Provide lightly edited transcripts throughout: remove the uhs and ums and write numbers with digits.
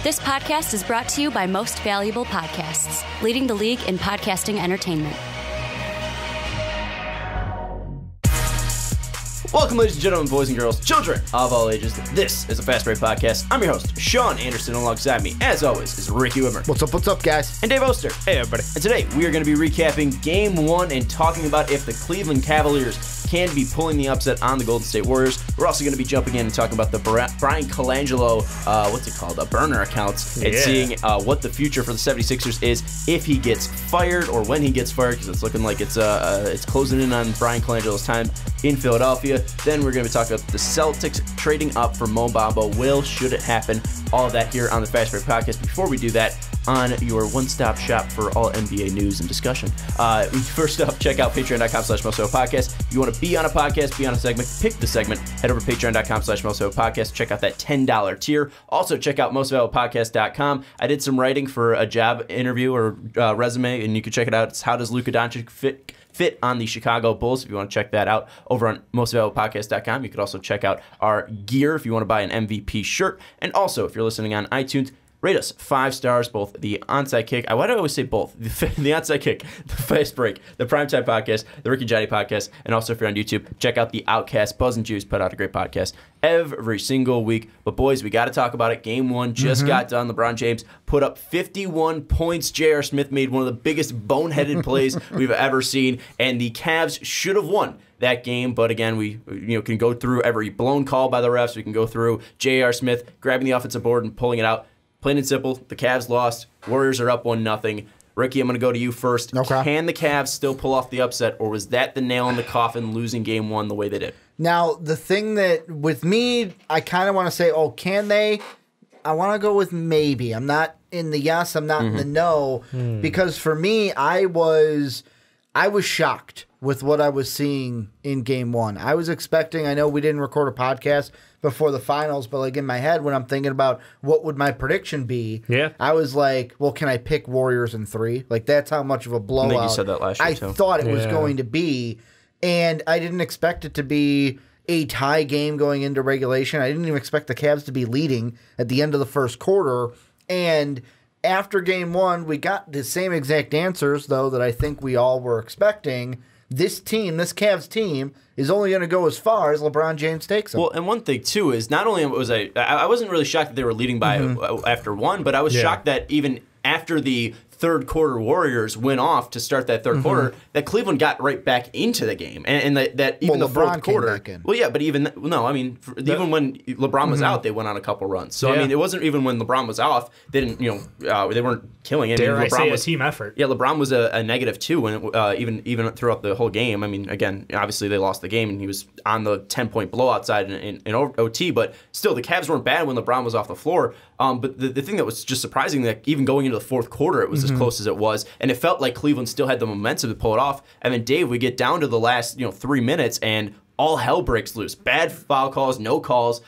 This podcast is brought to you by Most Valuable Podcasts, leading the league in podcasting entertainment. Welcome, ladies and gentlemen, boys and girls, children of all ages. This is a Fast Break Podcast. I'm your host, Sean Anderson. Alongside me, as always, is Ricky Widmer. What's up, guys? And Dave Oster. Hey, everybody. And today, we are going to be recapping Game 1 and talking about if the Cleveland Cavaliers can be pulling the upset on the Golden State Warriors. We're also going to be jumping in and talking about the Bryan Colangelo, burner accounts, and seeing what the future for the 76ers is if he gets fired or when he gets fired, because it's looking like it's closing in on Bryan Colangelo's time in Philadelphia. Then we're going to be talking about the Celtics trading up for Mo Bamba. Should it happen? All of that here on the Fast Break Podcast. Before we do that, on your one-stop shop for all NBA news and discussion. First up, check out patreon.com/MostValuablePodcast. If you want to be on a podcast, be on a segment, pick the segment, head over to patreon.com/MostValuablePodcast. Check out that $10 tier. Also, check out MostValuablePodcast.com. I did some writing for a job interview or resume, and you can check it out. It's How Does Luka Doncic Fit on the Chicago Bulls? If you want to check that out over on MostValuablePodcast.com. You could also check out our gear if you want to buy an MVP shirt. And also, if you're listening on iTunes, rate us 5 stars, both the Onside Kick. Why do I always say both? The Onside Kick, the Fast Break, the Primetime Podcast, the Ricky Jotty Podcast, and also if you're on YouTube, check out the Outcast. Buzz and Juice put out a great podcast every single week. But boys, we got to talk about it. Game 1 just got done. LeBron James put up 51 points. J.R. Smith made one of the biggest boneheaded plays we've ever seen, and the Cavs should have won that game. But again, we can go through every blown call by the refs. We can go through J.R. Smith grabbing the offensive board and pulling it out. Plain and simple, the Cavs lost. Warriors are up 1-0. Ricky, I'm going to go to you first. Okay. Can the Cavs still pull off the upset, or was that the nail in the coffin, losing Game 1 the way they did? Now, the thing that, with me, I kind of want to say, can they? I want to go with maybe. I'm not in the yes, I'm not in the no, because for me, I was shocked with what I was seeing in Game 1. I was expecting, I know we didn't record a podcast before the finals, but like in my head when I'm thinking about what would my prediction be, I was like, well, can I pick Warriors in 3? Like, that's how much of a blowout I think you said that last year, too. I thought it was going to be, and I didn't expect it to be a tie game going into regulation. I didn't even expect the Cavs to be leading at the end of the first quarter, and after Game 1, we got the same exact answers, though, that I think we all were expecting. This Cavs team, is only going to go as far as LeBron James takes them. Well, and one thing, too, is not only was I wasn't really shocked that they were leading by after 1, but I was shocked that even after the third quarter Warriors went off to start that third quarter, that Cleveland got right back into the game, and that even the fourth quarter. Back in. Well, yeah, but even even when LeBron was out, they went on a couple runs. So I mean, it wasn't even when LeBron was off, they didn't they weren't killing it. I say a team effort. Yeah, LeBron was a -2 when even throughout the whole game. I mean, again, obviously they lost the game, and he was on the 10-point blowout side in OT, but still the Cavs weren't bad when LeBron was off the floor. But the thing that was just surprising, that even going into the fourth quarter, it was as close as it was, and it felt like Cleveland still had the momentum to pull it off. And then, Dave, we get down to the last 3 minutes, and all hell breaks loose. Bad foul calls, no calls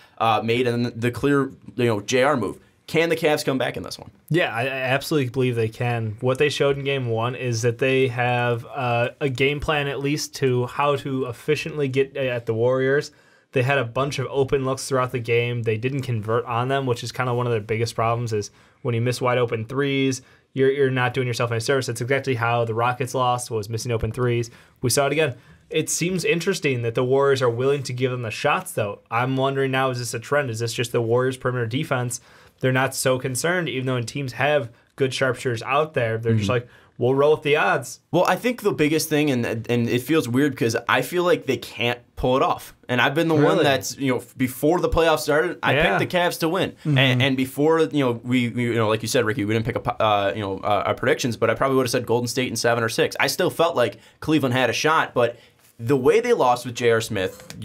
made, and the clear JR move. Can the Cavs come back in this one? Yeah, I absolutely believe they can. What they showed in Game 1 is that they have a game plan, at least, to how to efficiently get at the Warriors. They had a bunch of open looks throughout the game. They didn't convert on them, which is kind of one of their biggest problems, is when you miss wide open threes, you're not doing yourself any service. That's exactly how the Rockets lost, was missing open threes. We saw it again. It seems interesting that the Warriors are willing to give them the shots, though. I'm wondering now, is this a trend? Is this just the Warriors' perimeter defense? They're not so concerned, even though teams have good sharpshooters out there. They're just like, we'll roll with the odds. Well, I think the biggest thing, and it feels weird because I feel like they can't pull it off. And I've been the one that's, before the playoffs started, I picked the Cavs to win. And before, we like you said, Ricky, we didn't pick up, our predictions, but I probably would have said Golden State in 7 or 6. I still felt like Cleveland had a shot, but the way they lost with J.R. Smith,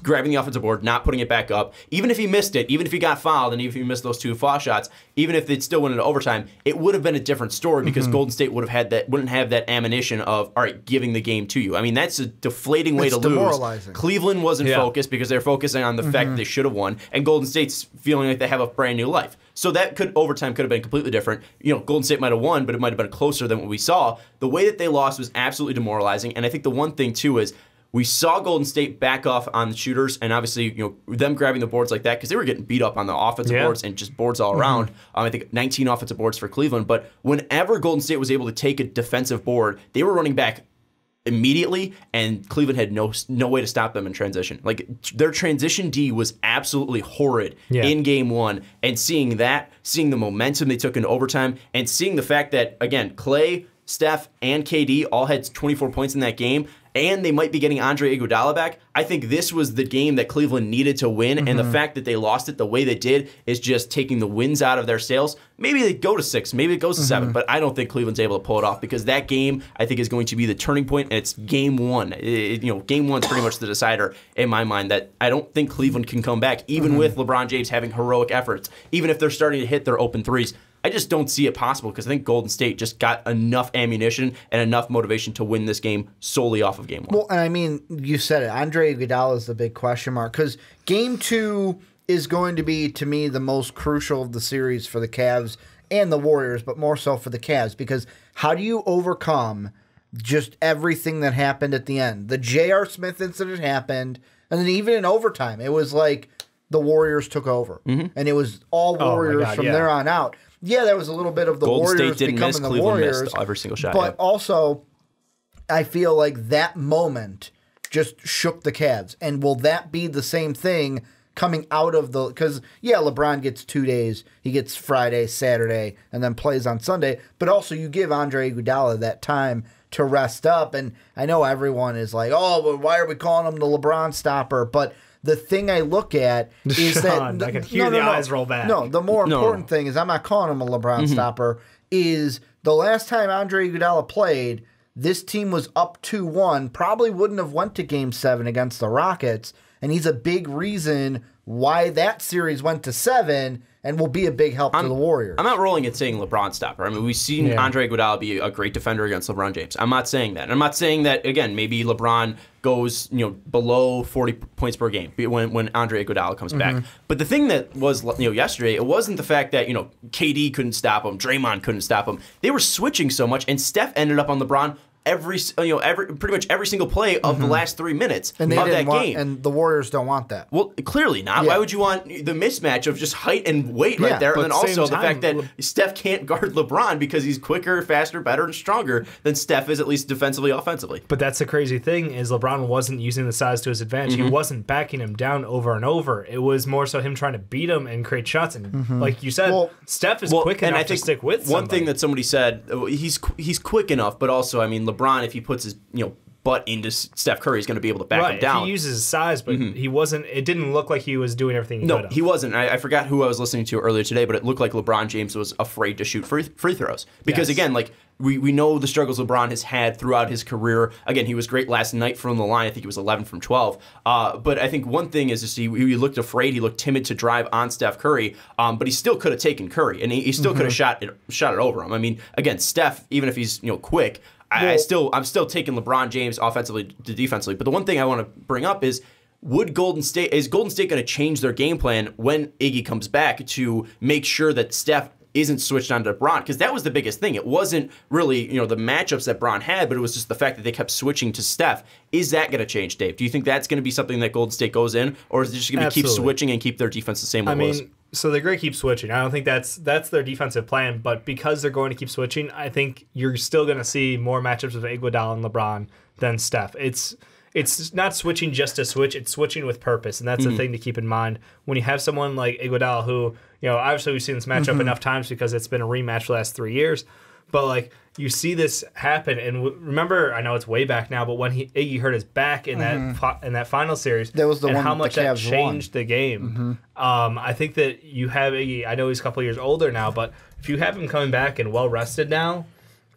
grabbing the offensive board, not putting it back up, even if he missed it, even if he got fouled, and even if he missed those 2 foul shots, even if they'd still went into overtime, it would have been a different story because Golden State wouldn't have that ammunition of, all right, giving the game to you. I mean, that's a deflating way to lose. Cleveland wasn't focused because they're focusing on the fact that they should have won, and Golden State's feeling like they have a brand new life. So that overtime could have been completely different. Golden State might have won, but it might have been closer than what we saw. The way that they lost was absolutely demoralizing, and I think the one thing, too, is we saw Golden State back off on the shooters, and obviously, them grabbing the boards like that because they were getting beat up on the offensive boards and just boards all around. I think 19 offensive boards for Cleveland. But whenever Golden State was able to take a defensive board, they were running back immediately, and Cleveland had no way to stop them in transition. Like, their transition D was absolutely horrid in game one, and seeing the momentum they took into overtime, and seeing the fact that, again, Klay, Steph, and KD all had 24 points in that game, and they might be getting Andre Iguodala back. I think this was the game that Cleveland needed to win, and the fact that they lost it the way they did is just taking the wins out of their sails. Maybe they go to 6, maybe it goes to 7, but I don't think Cleveland's able to pull it off because that game, I think, is going to be the turning point, and it's game one. Game one's pretty much the decider in my mind that I don't think Cleveland can come back, even with LeBron James having heroic efforts, even if they're starting to hit their open threes. I just don't see it possible because I think Golden State just got enough ammunition and enough motivation to win this game solely off of game one. Well, and I mean, you said it. Andre Iguodala is the big question mark because game 2 is going to be, to me, the most crucial of the series for the Cavs and the Warriors, but more so for the Cavs because how do you overcome just everything that happened at the end? The J.R. Smith incident happened, and then even in overtime, it was like the Warriors took over, and it was all Warriors from there on out. Yeah, there was a little bit of the Golden Warriors State didn't becoming miss, the Cleveland Warriors, missed every single shot. But also, I feel like that moment just shook the Cavs. And will that be the same thing coming out of the... Because, yeah, LeBron gets 2 days. He gets Friday, Saturday, and then plays on Sunday. But also, you give Andre Iguodala that time to rest up. And I know everyone is like, oh, well, why are we calling him the LeBron stopper? But... the thing I look at is Sean, I can hear the eyes roll back. No, the more important thing is I'm not calling him a LeBron stopper. Is the last time Andre Iguodala played, this team was up 2-1, probably wouldn't have went to Game 7 against the Rockets, and he's a big reason why that series went to 7 and will be a big help to the Warriors. I'm not rolling it saying LeBron stopper. I mean, we've seen Andre Iguodala be a great defender against LeBron James. I'm not saying that. And I'm not saying that, again, maybe LeBron goes below 40 points per game when Andre Iguodala comes back. But the thing that was yesterday, it wasn't the fact that KD couldn't stop him, Draymond couldn't stop him. They were switching so much, and Steph ended up on LeBron pretty much every single play of the last 3 minutes of that game. And the Warriors don't want that. Well, clearly not. Yeah. Why would you want the mismatch of just height and weight right there? And then also the fact that Steph can't guard LeBron because he's quicker, faster, better, and stronger than Steph is, at least defensively, offensively. But that's the crazy thing is LeBron wasn't using the size to his advantage. He wasn't backing him down over and over. It was more so him trying to beat him and create shots. And like you said, Steph is quick enough to stick with somebody. One thing that somebody said, he's quick enough, but also, I mean, LeBron, if he puts his butt into Steph Curry, he's going to be able to back him down. He uses his size, but he wasn't. It didn't look like he was doing everything he could have. He wasn't. I forgot who I was listening to earlier today, but it looked like LeBron James was afraid to shoot free throws because again, like we know the struggles LeBron has had throughout his career. Again, he was great last night from the line. I think he was 11 from 12. But I think one thing is to see he looked afraid. He looked timid to drive on Steph Curry. But he still could have taken Curry, and he still could have shot it over him. I mean, again, Steph, even if he's quick. I'm still taking LeBron James offensively to defensively. But the one thing I want to bring up is, is Golden State going to change their game plan when Iggy comes back to make sure that Steph isn't switched on to Bron? Because that was the biggest thing. It wasn't really the matchups that Bron had, but it was just the fact that they kept switching to Steph. Is that going to change, Dave? Do you think that's going to be something that Golden State goes in, or is it just going to keep switching and keep their defense the same way it was? So they're going to keep switching. I don't think that's their defensive plan, but because they're going to keep switching, I think you're still going to see more matchups of Iguodala and LeBron than Steph. It's not switching just to switch; it's switching with purpose, and that's the thing to keep in mind when you have someone like Iguodala, who obviously we've seen this matchup enough times because it's been a rematch for the last 3 years. But like you see this happen, and remember, I know it's way back now, but when Iggy hurt his back in that final series, that was the and one how much that changed the game. I think that you have Iggy. I know he's a couple years older now, but if you have him coming back and well rested now,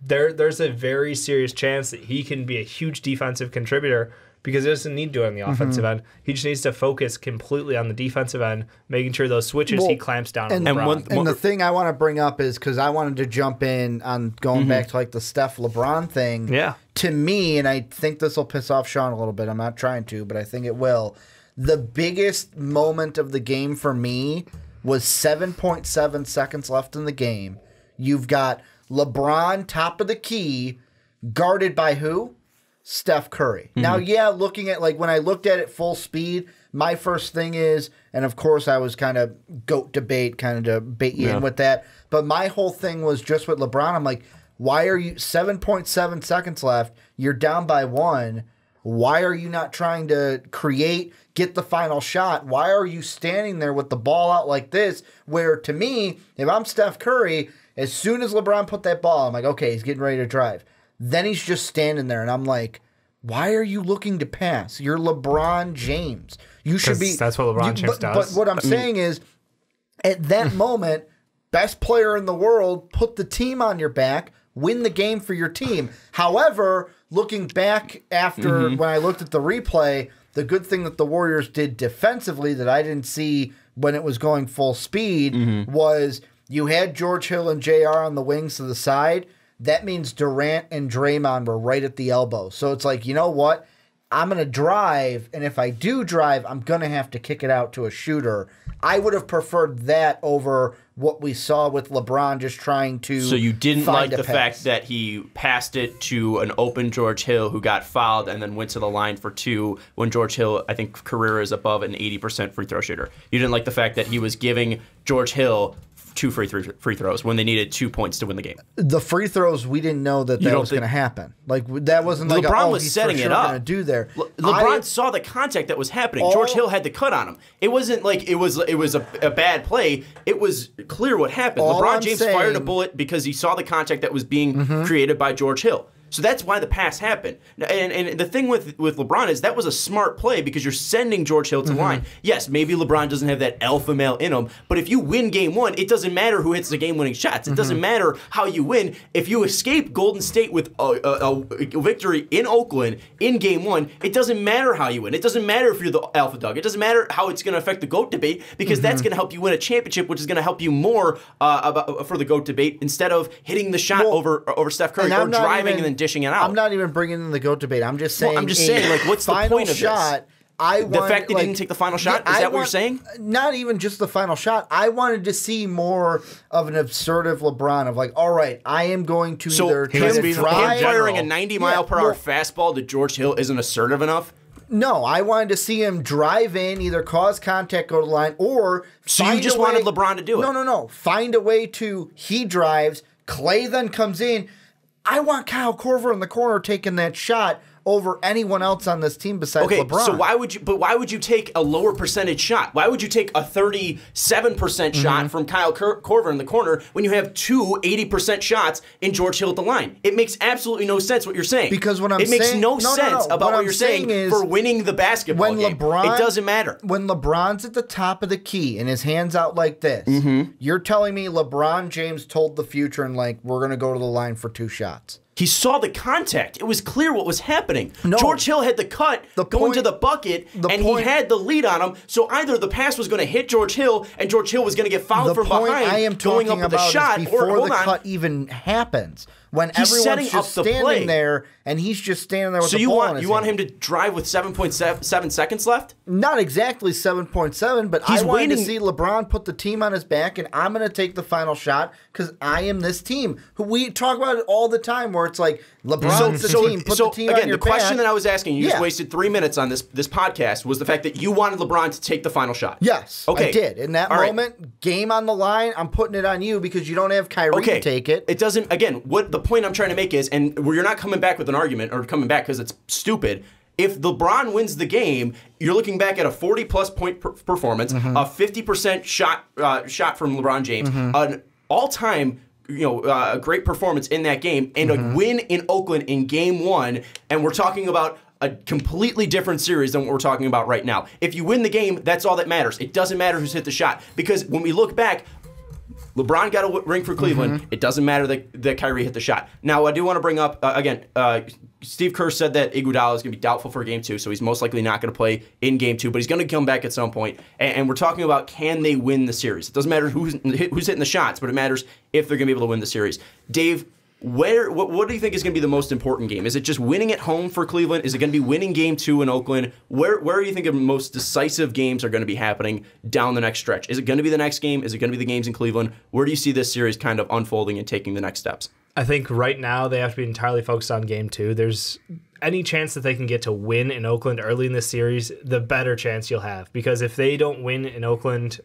there's a very serious chance that he can be a huge defensive contributor. Because he doesn't need to on the offensive end. He just needs to focus completely on the defensive end, making sure those switches he clamps down on LeBron. And the thing I want to bring up is, because I wanted to jump in on going back to like the Steph LeBron thing. Yeah. To me, and I think this will piss off Sean a little bit. I'm not trying to, but I think it will. The biggest moment of the game for me was 7.7 seconds left in the game. You've got LeBron top of the key, guarded by who? Steph Curry. Now, looking at when I looked at it full speed, my first thing is, and of course I was kind of GOAT debate, kind of to bait you in with that, but my whole thing was just with LeBron. I'm like, why are you 7.7 seconds left? You're down by 1. Why are you not trying to create, get the final shot? Why are you standing there with the ball out like this? Where to me, if I'm Steph Curry, as soon as LeBron put that ball, I'm like, okay, he's getting ready to drive. Then he's just standing there, and I'm like, why are you looking to pass? You're LeBron James. You should be. That's what LeBron James does. But what I'm saying is, at that moment, best player in the world, put the team on your back, win the game for your team. However, looking back after when I looked at the replay, the good thing that the Warriors did defensively that I didn't see when it was going full speed was you had George Hill and JR on the wings to the side. That means Durant and Draymond were right at the elbow. So it's like, you know what? I'm going to drive, and if I do drive, I'm going to have to kick it out to a shooter. I would have preferred that over what we saw with LeBron just trying to So you didn't like the pass. fact that he passed it to an open George Hill who got fouled and then went to the line for 2 when George Hill, I think, career is above an 80% free throw shooter. You didn't like the fact that he was giving George Hill 2 free throws when they needed 2 points to win the game. The free throws, we didn't know that was going to happen. Like that wasn't like LeBron was setting it up. Going to do there. LeBron saw the contact that was happening. George Hill had the cut on him. It wasn't like it was a bad play. It was clear what happened. LeBron James fired a bullet because he saw the contact that was being created by George Hill. So that's why the pass happened. And the thing with LeBron is that was a smart play because you're sending George Hill to the line. Yes, maybe LeBron doesn't have that alpha male in him, but if you win game 1, it doesn't matter who hits the game-winning shots. It doesn't matter how you win. If you escape Golden State with a victory in Oakland in game 1, it doesn't matter how you win. It doesn't matter if you're the alpha dog. It doesn't matter how it's going to affect the GOAT debate because that's going to help you win a championship, which is going to help you more for the GOAT debate instead of hitting the shot over Steph Curry or driving and then dishing it out. I'm not even bringing in the GOAT debate. I'm just saying. Like, what's the point of shot, this? The fact that he didn't take the final shot? Is that what you're saying? Not even just the final shot. I wanted to see more of an assertive LeBron of like, all right, I am going to either try to drive. Him firing a 90-mile-per-hour fastball to George Hill isn't assertive enough? No, I wanted to see him drive in, either cause contact, go to the line, or So you just wanted LeBron to do it? No. Find a way to, he drives, Clay then comes in. I want Kyle Korver in the corner taking that shot over anyone else on this team besides LeBron. So why would you take a lower percentage shot? Why would you take a 37% shot from Kyle Korver in the corner when you have 2 80% shots in George Hill at the line? It makes absolutely no sense what you're saying. Because what I'm saying... It makes no sense about what you're saying is for winning the basketball game. It doesn't matter. When LeBron's at the top of the key and his hand's out like this, you're telling me LeBron James told the future and like, we're going to go to the line for 2 shots. He saw the contact. It was clear what was happening. No. George Hill had the cut going to the bucket, and he had the lead on him. So either the pass was going to hit George Hill, and George Hill was going to get fouled from behind, I am going up with the shot, before the cut even happens. When everyone's just standing there, and he's just standing there with the ball in his hand. So you want him to drive with 7.7 seconds left? Not exactly 7.7, but I wanted to see LeBron put the team on his back, and I'm going to take the final shot because I am this team. We talk about it all the time where it's like, LeBron's the team, put the team on your back. Again, the question that I was asking, you just wasted 3 minutes on this podcast, was the fact that you wanted LeBron to take the final shot. Yes, I did. In that moment, game on the line, I'm putting it on you because you don't have Kyrie to take it. It doesn't, again, what the point I'm trying to make is, and where you're not coming back with an argument or coming back because it's stupid, if LeBron wins the game, you're looking back at a 40-plus point performance, a 50% shot from LeBron James, an all-time a great performance in that game, and a win in Oakland in game 1, and we're talking about a completely different series than what we're talking about right now. If you win the game, that's all that matters. It doesn't matter who's hit the shot, because when we look back, LeBron got a ring for Cleveland. It doesn't matter that Kyrie hit the shot. Now, I do want to bring up, again, Steve Kerr said that Iguodala is going to be doubtful for Game 2, so he's most likely not going to play in Game 2, but he's going to come back at some point. And we're talking about, can they win the series? It doesn't matter who's hitting the shots, but it matters if they're going to be able to win the series. Dave, what do you think is going to be the most important game? Is it just winning at home for Cleveland? Is it going to be winning Game 2 in Oakland? Where do you think the most decisive games are going to be happening down the next stretch? Is it going to be the next game? Is it going to be the games in Cleveland? Where do you see this series kind of unfolding and taking the next steps? I think right now they have to be entirely focused on Game 2. any chance that they can get to win in Oakland early in this series, the better chance you'll have. Because if they don't win in Oakland,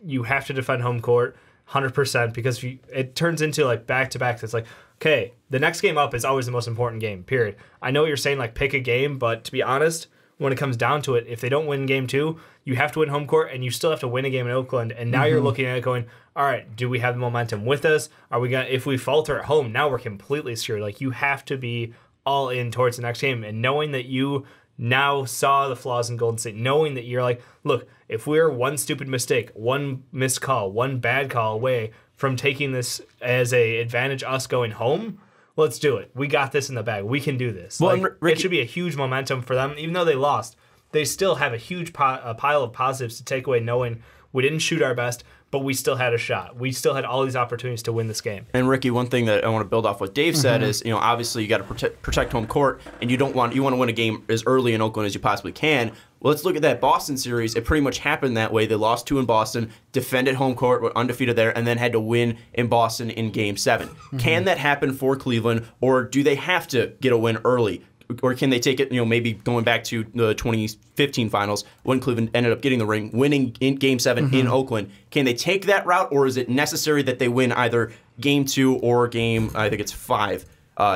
you have to defend home court 100% because it turns into like back-to-back. It's like, okay, the next game up is always the most important game, period. I know you're saying like pick a game, but to be honest, when it comes down to it, if they don't win game 2, you have to win home court and you still have to win a game in Oakland. And now you're looking at it going, all right, do we have the momentum with us? Are we gonna, if we falter at home, now we're completely screwed. Like, you have to be all in towards the next game. And knowing that you now saw the flaws in Golden State, knowing that you're like, look, if we're one stupid mistake, one missed call, one bad call away from taking this as a advantage us going home, let's do it. We got this in the bag. We can do this. Well, like, Ricky, it should be a huge momentum for them. Even though they lost, they still have a huge pile of positives to take away, knowing we didn't shoot our best, but we still had a shot. We still had all these opportunities to win this game. And Ricky, one thing that I want to build off what Dave said is, obviously you got to protect home court, and you want to win a game as early in Oakland as you possibly can. Well, let's look at that Boston series. It pretty much happened that way. They lost 2 in Boston, defended home court, were undefeated there, and then had to win in Boston in Game 7. Can that happen for Cleveland, or do they have to get a win early? Or can they take it, maybe going back to the 2015 finals when Cleveland ended up getting the ring, winning in Game 7 in Oakland? Can they take that route, or is it necessary that they win either Game 2 or Game, I think it's 5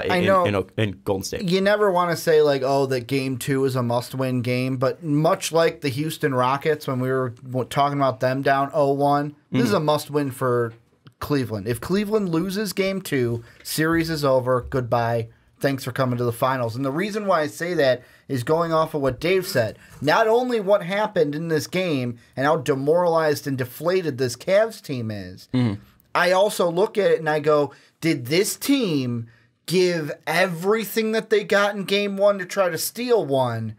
in Golden State? You never want to say, like, oh, that Game 2 is a must-win game, but much like the Houston Rockets when we were talking about them down 0-1, this is a must-win for Cleveland. If Cleveland loses Game 2, series is over, goodbye. Thanks for coming to the finals. And the reason why I say that is going off of what Dave said. Not only what happened in this game and how demoralized and deflated this Cavs team is, I also look at it and I go, did this team give everything that they got in Game 1 to try to steal one,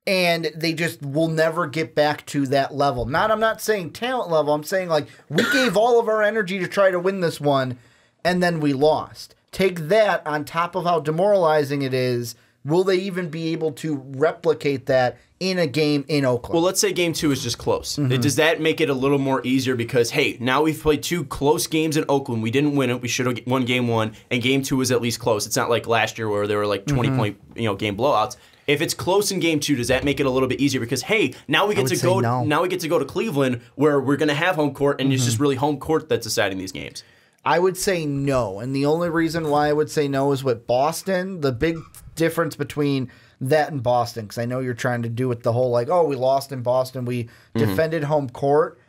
and they just will never get back to that level? I'm not saying talent level. I'm saying, like, we gave all of our energy to try to win this one, and then we lost. Take that on top of how demoralizing it is. Will they even be able to replicate that in a game in Oakland? Well, let's say Game 2 is just close. Does that make it a little more easier? Because, hey, now we've played 2 close games in Oakland. We didn't win it. We should have won Game 1, and Game 2 was at least close. It's not like last year where there were like 20-point game blowouts. If it's close in Game 2, does that make it a little bit easier? Because, hey, now we get to go. No. Now we get to go to Cleveland, where we're going to have home court, and it's just really home court that's deciding these games. I would say no, and the only reason why I would say no is with Boston. The big difference between that and Boston, because I know you're trying to do it the whole, like, oh, we lost in Boston, we defended home court.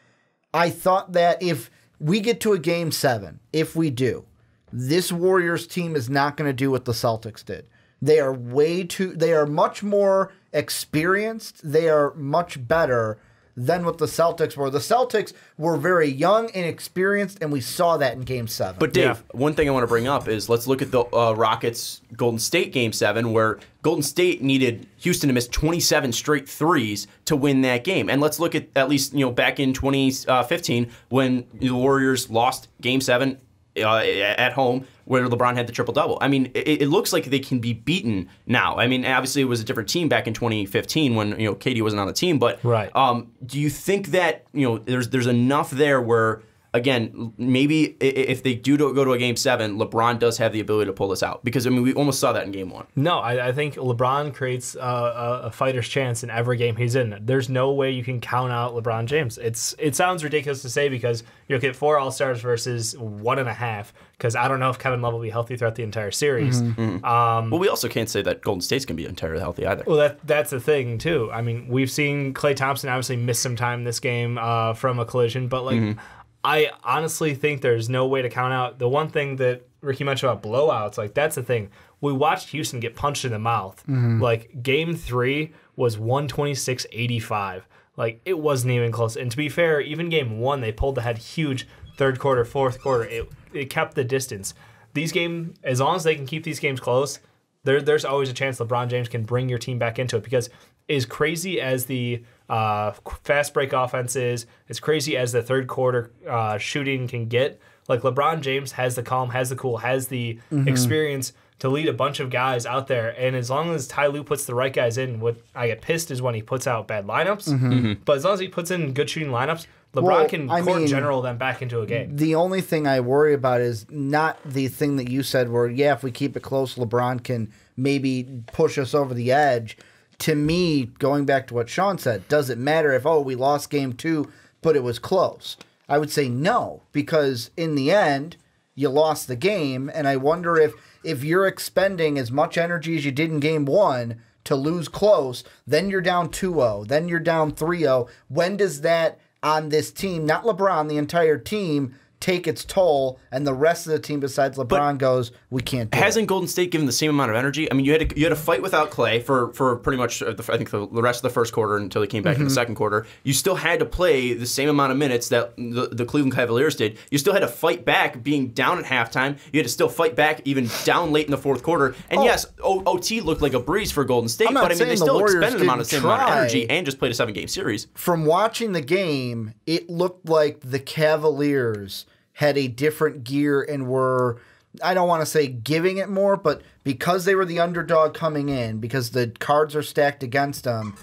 I thought that if we get to a Game 7, if we do, this Warriors team is not going to do what the Celtics did. They are much more experienced. They are much better than what the Celtics were. The Celtics were very young and experienced, and we saw that in Game 7. But Dave, one thing I want to bring up is let's look at the Rockets Golden State Game 7, where Golden State needed Houston to miss 27 straight threes to win that game. And let's look at least back in 2015 when the Warriors lost Game 7 at home, where LeBron had the triple-double. I mean, it looks like they can be beaten now. I mean, obviously it was a different team back in 2015 when KD wasn't on the team. But do you think that there's enough there where, again, maybe if they do go to a Game 7, LeBron does have the ability to pull this out? Because, I mean, we almost saw that in Game 1. No, I think LeBron creates a fighter's chance in every game he's in. There's no way you can count out LeBron James. It sounds ridiculous to say because you get 4 All-Stars versus 1.5, because I don't know if Kevin Love will be healthy throughout the entire series. Well, we also can't say that Golden State's going to be entirely healthy either. Well, that's the thing, too. I mean, we've seen Klay Thompson obviously miss some time this game from a collision, but, like, I honestly think there's no way to count out. The one thing that Ricky mentioned about blowouts, like, that's the thing. We watched Houston get punched in the mouth. Like, Game 3 was 126-85. Like, it wasn't even close. And to be fair, even Game 1, they pulled ahead huge third quarter, fourth quarter. It kept the distance. These games, as long as they can keep these games close, there's always a chance LeBron James can bring your team back into it. Because as crazy as the fast break offense is, as crazy as the third quarter shooting can get, like, LeBron James has the calm, has the cool, has the experience to lead a bunch of guys out there. And as long as Ty Lue puts the right guys in, what I get pissed is when he puts out bad lineups. But as long as he puts in good shooting lineups, LeBron can court general them back into a game. The only thing I worry about is not the thing that you said where, if we keep it close, LeBron can maybe push us over the edge. To me, going back to what Sean said, does it matter if, we lost game 2, but it was close? I would say no, because in the end, you lost the game, and I wonder if you're expending as much energy as you did in game 1 to lose close, then you're down 2-0, then you're down 3-0. When does that, on this team, not LeBron, the entire team, take its toll, and the rest of the team besides LeBron goes, we can't do Hasn't Golden State given the same amount of energy? I mean, you had to fight without Clay for pretty much, I think, the rest of the first quarter until he came back in the second quarter. You still had to play the same amount of minutes that the Cleveland Cavaliers did. You still had to fight back being down at halftime. You had to still fight back even down late in the fourth quarter. And yes, OT looked like a breeze for Golden State, but I mean, they still expended the same amount of energy and just played a 7-game series. From watching the game, it looked like the Cavaliers had a different gear and were, I don't want to say giving it more, but because they were the underdog coming in, because the cards are stacked against them,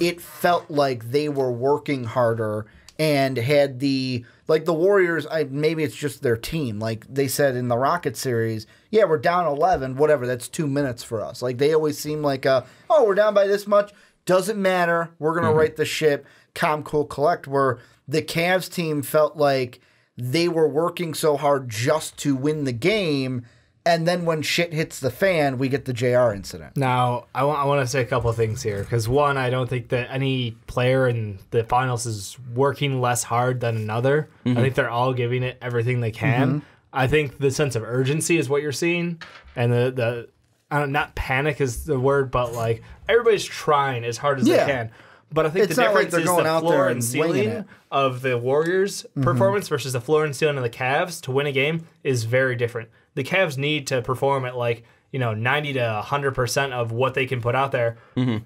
it felt like they were working harder and had the Warriors, maybe it's just their team. Like they said in the Rocket series, yeah, we're down 11, whatever, that's 2 minutes for us. Like they always seem like, we're down by this much, doesn't matter, we're going to right the ship, calm, cool, collect, where the Cavs team felt like they were working so hard just to win the game, and then when shit hits the fan, we get the JR incident. Now, I want to say a couple of things here, because one, I don't think that any player in the finals is working less hard than another. I think they're all giving it everything they can. I think the sense of urgency is what you're seeing, and the not panic is the word, but like everybody's trying as hard as they can. But I think it's the difference like is going the out floor there and ceiling of the Warriors' performance versus the floor and ceiling of the Cavs to win a game is very different. The Cavs need to perform at 90 to 100% of what they can put out there.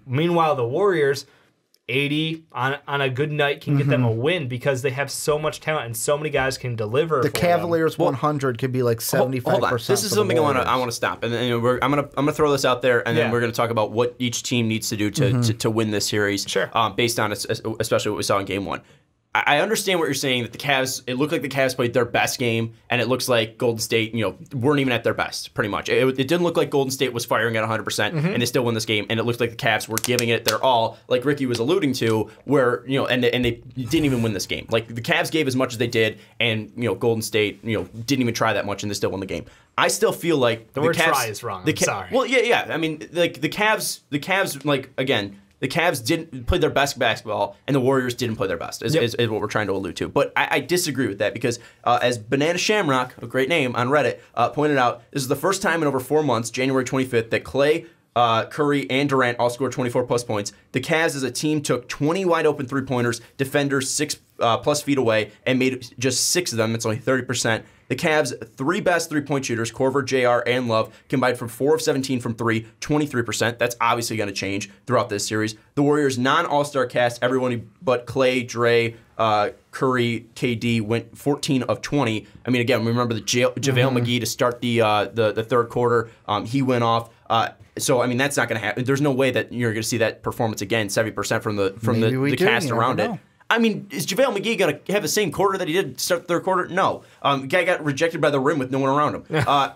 Meanwhile, the Warriors, 80 on a good night can get them a win because they have so much talent and so many guys can deliver. The Cavaliers 100 could be like 75%. Hold on. This is something I want to stop, and then I'm gonna throw this out there, and then we're gonna talk about what each team needs to do to win this series. Sure. Based on especially what we saw in Game 1. I understand what you're saying, that the Cavs, it looked like the Cavs played their best game, and it looks like Golden State, weren't even at their best, pretty much. It didn't look like Golden State was firing at 100%, and they still won this game, and it looked like the Cavs were giving it their all, like Ricky was alluding to, where, and they didn't even win this game. Like, the Cavs gave as much as they did, and, Golden State, didn't even try that much, and they still won the game. I still feel like the word Cavs, try is wrong. Sorry. Well, yeah. I mean, like, the Cavs, like, again, the Cavs didn't play their best basketball, and the Warriors didn't play their best, is what we're trying to allude to. But I disagree with that because, as Banana Shamrock, a great name on Reddit, pointed out, this is the first time in over 4 months, January 25th, that Clay, Curry, and Durant all scored 24-plus points. The Cavs, as a team, took 20 wide-open three-pointers, defenders 6+ feet away, and made just 6 of them. That's only 30%. The Cavs' 3 best three-point shooters, Korver, JR, and Love, combined for 4 of 17 from 3, 23%. That's obviously going to change throughout this series. The Warriors' non-All-Star cast, everyone but Clay, Dre, Curry, KD, went 14 of 20. I mean, again, remember the JaVale McGee to start the third quarter. He went off. So, I mean, that's not going to happen. There's no way that you're going to see that performance again, 70% from the cast around it. I mean, is JaVale McGee going to have the same quarter that he did to start the third quarter? No. The guy got rejected by the rim with no one around him.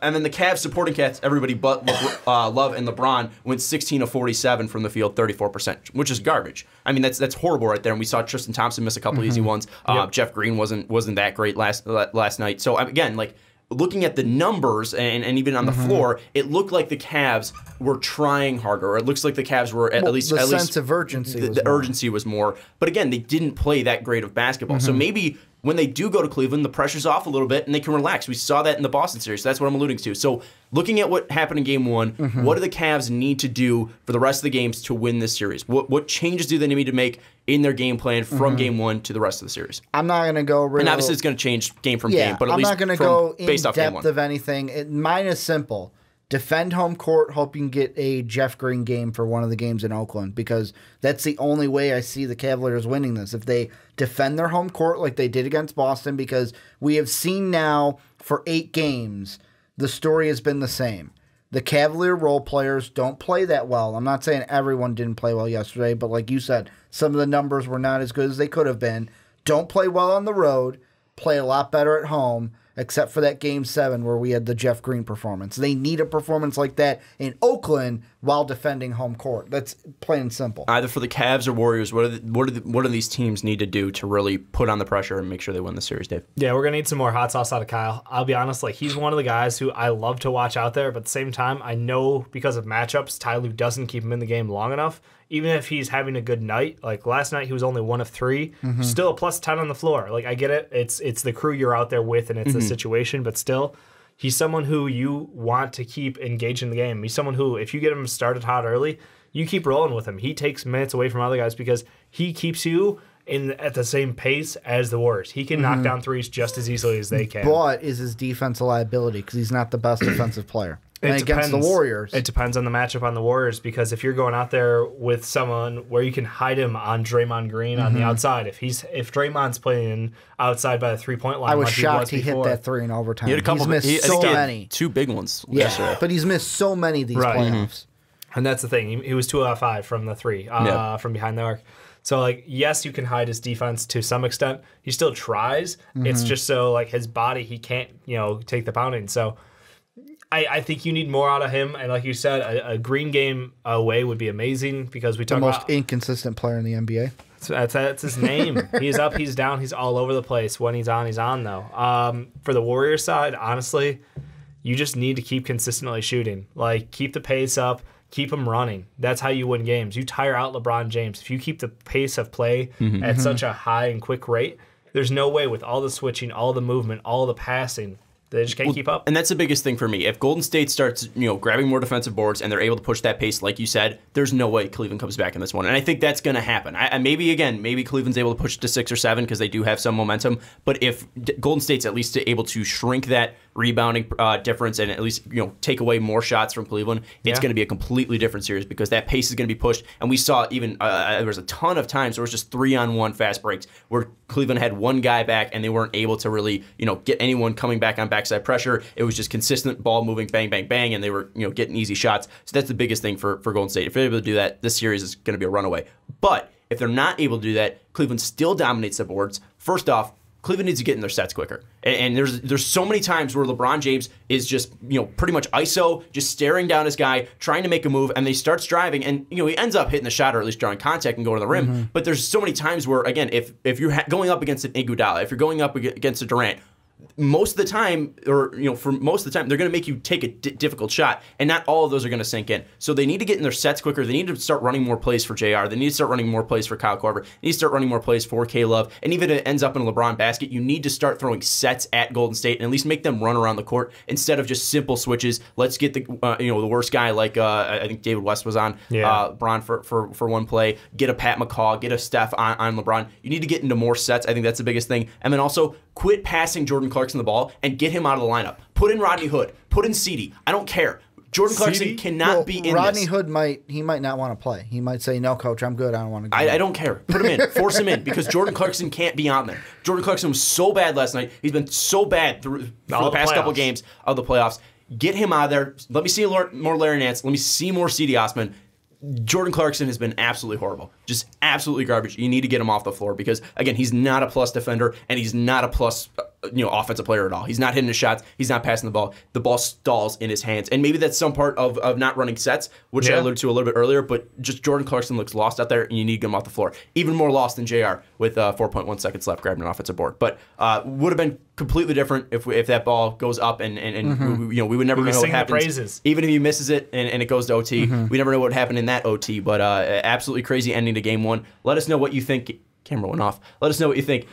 And then the Cavs supporting cast, everybody but Love and LeBron, went 16 of 47 from the field, 34%, which is garbage. I mean, that's horrible right there. And we saw Tristan Thompson miss a couple easy ones. Jeff Green wasn't that great last night. So, again, like, looking at the numbers and even on the floor, it looked like the Cavs were trying harder. Or it looks like the Cavs were at least the sense of urgency. The urgency was more. But again, they didn't play that great of basketball. So maybe when they do go to Cleveland, the pressure's off a little bit and they can relax. We saw that in the Boston series. So that's what I'm alluding to. So looking at what happened in Game 1, what do the Cavs need to do for the rest of the games to win this series? What changes do they need to make in their game plan from Game 1 to the rest of the series? I'm not going to go real... And obviously it's going to change game from game, but at I'm least not going to go in based off depth of anything. Mine is simple. Defend home court, hope you can get a Jeff Green game for one of the games in Oakland, because that's the only way I see the Cavaliers winning this. If they defend their home court like they did against Boston, because we have seen now for 8 games, the story has been the same. The Cavalier role players don't play that well. I'm not saying everyone didn't play well yesterday, but like you said, some of the numbers were not as good as they could have been. Don't play well on the road, play a lot better at home, except for that Game 7 where we had the Jeff Green performance. They need a performance like that in Oakland while defending home court. That's plain and simple. Either for the Cavs or Warriors, what do these teams need to do to really put on the pressure and make sure they win the series, Dave? Yeah, we're going to need some more hot sauce out of Kyle. I'll be honest, like he's one of the guys who I love to watch out there, but at the same time, I know because of matchups, Ty Lue doesn't keep him in the game long enough. Even if he's having a good night, like last night he was only 1 of 3, still a plus 10 on the floor. Like I get it, it's the crew you're out there with and it's the situation, but still, he's someone who you want to keep engaged in the game. He's someone who, if you get him started hot early, you keep rolling with him. He takes minutes away from other guys because he keeps you at the same pace as the Warriors. He can knock down threes just as easily as they can. But is his defense a liability because he's not the best defensive player? And against the Warriors. It depends on the matchup on the Warriors because if you're going out there with someone where you can hide him on Draymond Green on the outside, if Draymond's playing outside by the 3-point line, I was shocked he hit that 3 in overtime. He had a couple. He's missed so many. 2 big ones. Yeah, but he's missed so many of these playoffs. And that's the thing. He was 2 out of 5 from the 3 from behind the arc. So, like, yes, you can hide his defense to some extent. He still tries. It's just so, like, his body, he can't, take the pounding. So, I think you need more out of him. And like you said, a Green game away would be amazing because we talk about... The most inconsistent player in the NBA. That's his name. He's up, he's down, he's all over the place. When he's on, though. For the Warriors side, honestly, you just need to keep consistently shooting. Like, keep the pace up. Keep them running. That's how you win games. You tire out LeBron James. If you keep the pace of play at such a high and quick rate, there's no way with all the switching, all the movement, all the passing, they just can't keep up. And that's the biggest thing for me. If Golden State starts, grabbing more defensive boards and they're able to push that pace, like you said, there's no way Cleveland comes back in this one. And I think that's going to happen. Maybe Cleveland's able to push it to 6 or 7 because they do have some momentum. But if Golden State's at least able to shrink that rebounding difference and at least take away more shots from Cleveland, it's going to be a completely different series because that pace is going to be pushed. And we saw even there was a ton of times there was just 3-on-1 fast breaks where Cleveland had one guy back and they weren't able to really get anyone coming back on backside pressure. It was just consistent ball moving, bang, bang, bang, and they were getting easy shots. So that's the biggest thing for Golden State. If they're able to do that, this series is going to be a runaway. But if they're not able to do that, Cleveland still dominates the boards. First off, Cleveland needs to get in their sets quicker. And there's so many times where LeBron James is just, pretty much ISO, just staring down his guy, trying to make a move, and they starts driving, and, he ends up hitting the shot or at least drawing contact and going to the rim. But there's so many times where, again, if you're going up against an Iguodala, if you're going up against a Durant, most of the time, or for most of the time, they're going to make you take a difficult shot, and not all of those are going to sink in. So they need to get in their sets quicker. They need to start running more plays for JR. They need to start running more plays for Kyle Korver. They need to start running more plays for K-Love. And even if it ends up in a LeBron basket, you need to start throwing sets at Golden State and at least make them run around the court instead of just simple switches. Let's get the the worst guy like I think David West was on LeBron for one play. Get a Pat McCaw. Get a Steph on LeBron. You need to get into more sets. I think that's the biggest thing. And then also quit passing Jordan Clarkson the ball and get him out of the lineup. Put in Rodney Hood. Put in CeeDee. I don't care. Jordan Clarkson cannot be in Rodney this. Hood might not want to play. He might say, "No, coach, I'm good. I don't want to go." I don't care. Put him in. Force him in because Jordan Clarkson can't be on there. Jordan Clarkson was so bad last night. He's been so bad for the past couple games of the playoffs. Get him out of there. Let me see more Larry Nance. Let me see more CeeDee Osman. Jordan Clarkson has been absolutely horrible. Just absolutely garbage. You need to get him off the floor because, again, he's not a plus defender and he's not a plus offensive player at all. He's not hitting his shots. He's not passing the ball. The ball stalls in his hands. And maybe that's some part of not running sets, which I alluded to a little bit earlier, but just Jordan Clarkson looks lost out there and you need to get him off the floor. Even more lost than JR with 4.1 seconds left grabbing an offensive board. But would have been completely different if that ball goes up and we would never know what happens. Even if he misses it and it goes to OT, we never know what happened in that OT. But absolutely crazy ending to Game 1. Let us know what you think. Camera went off. Let us know what you think.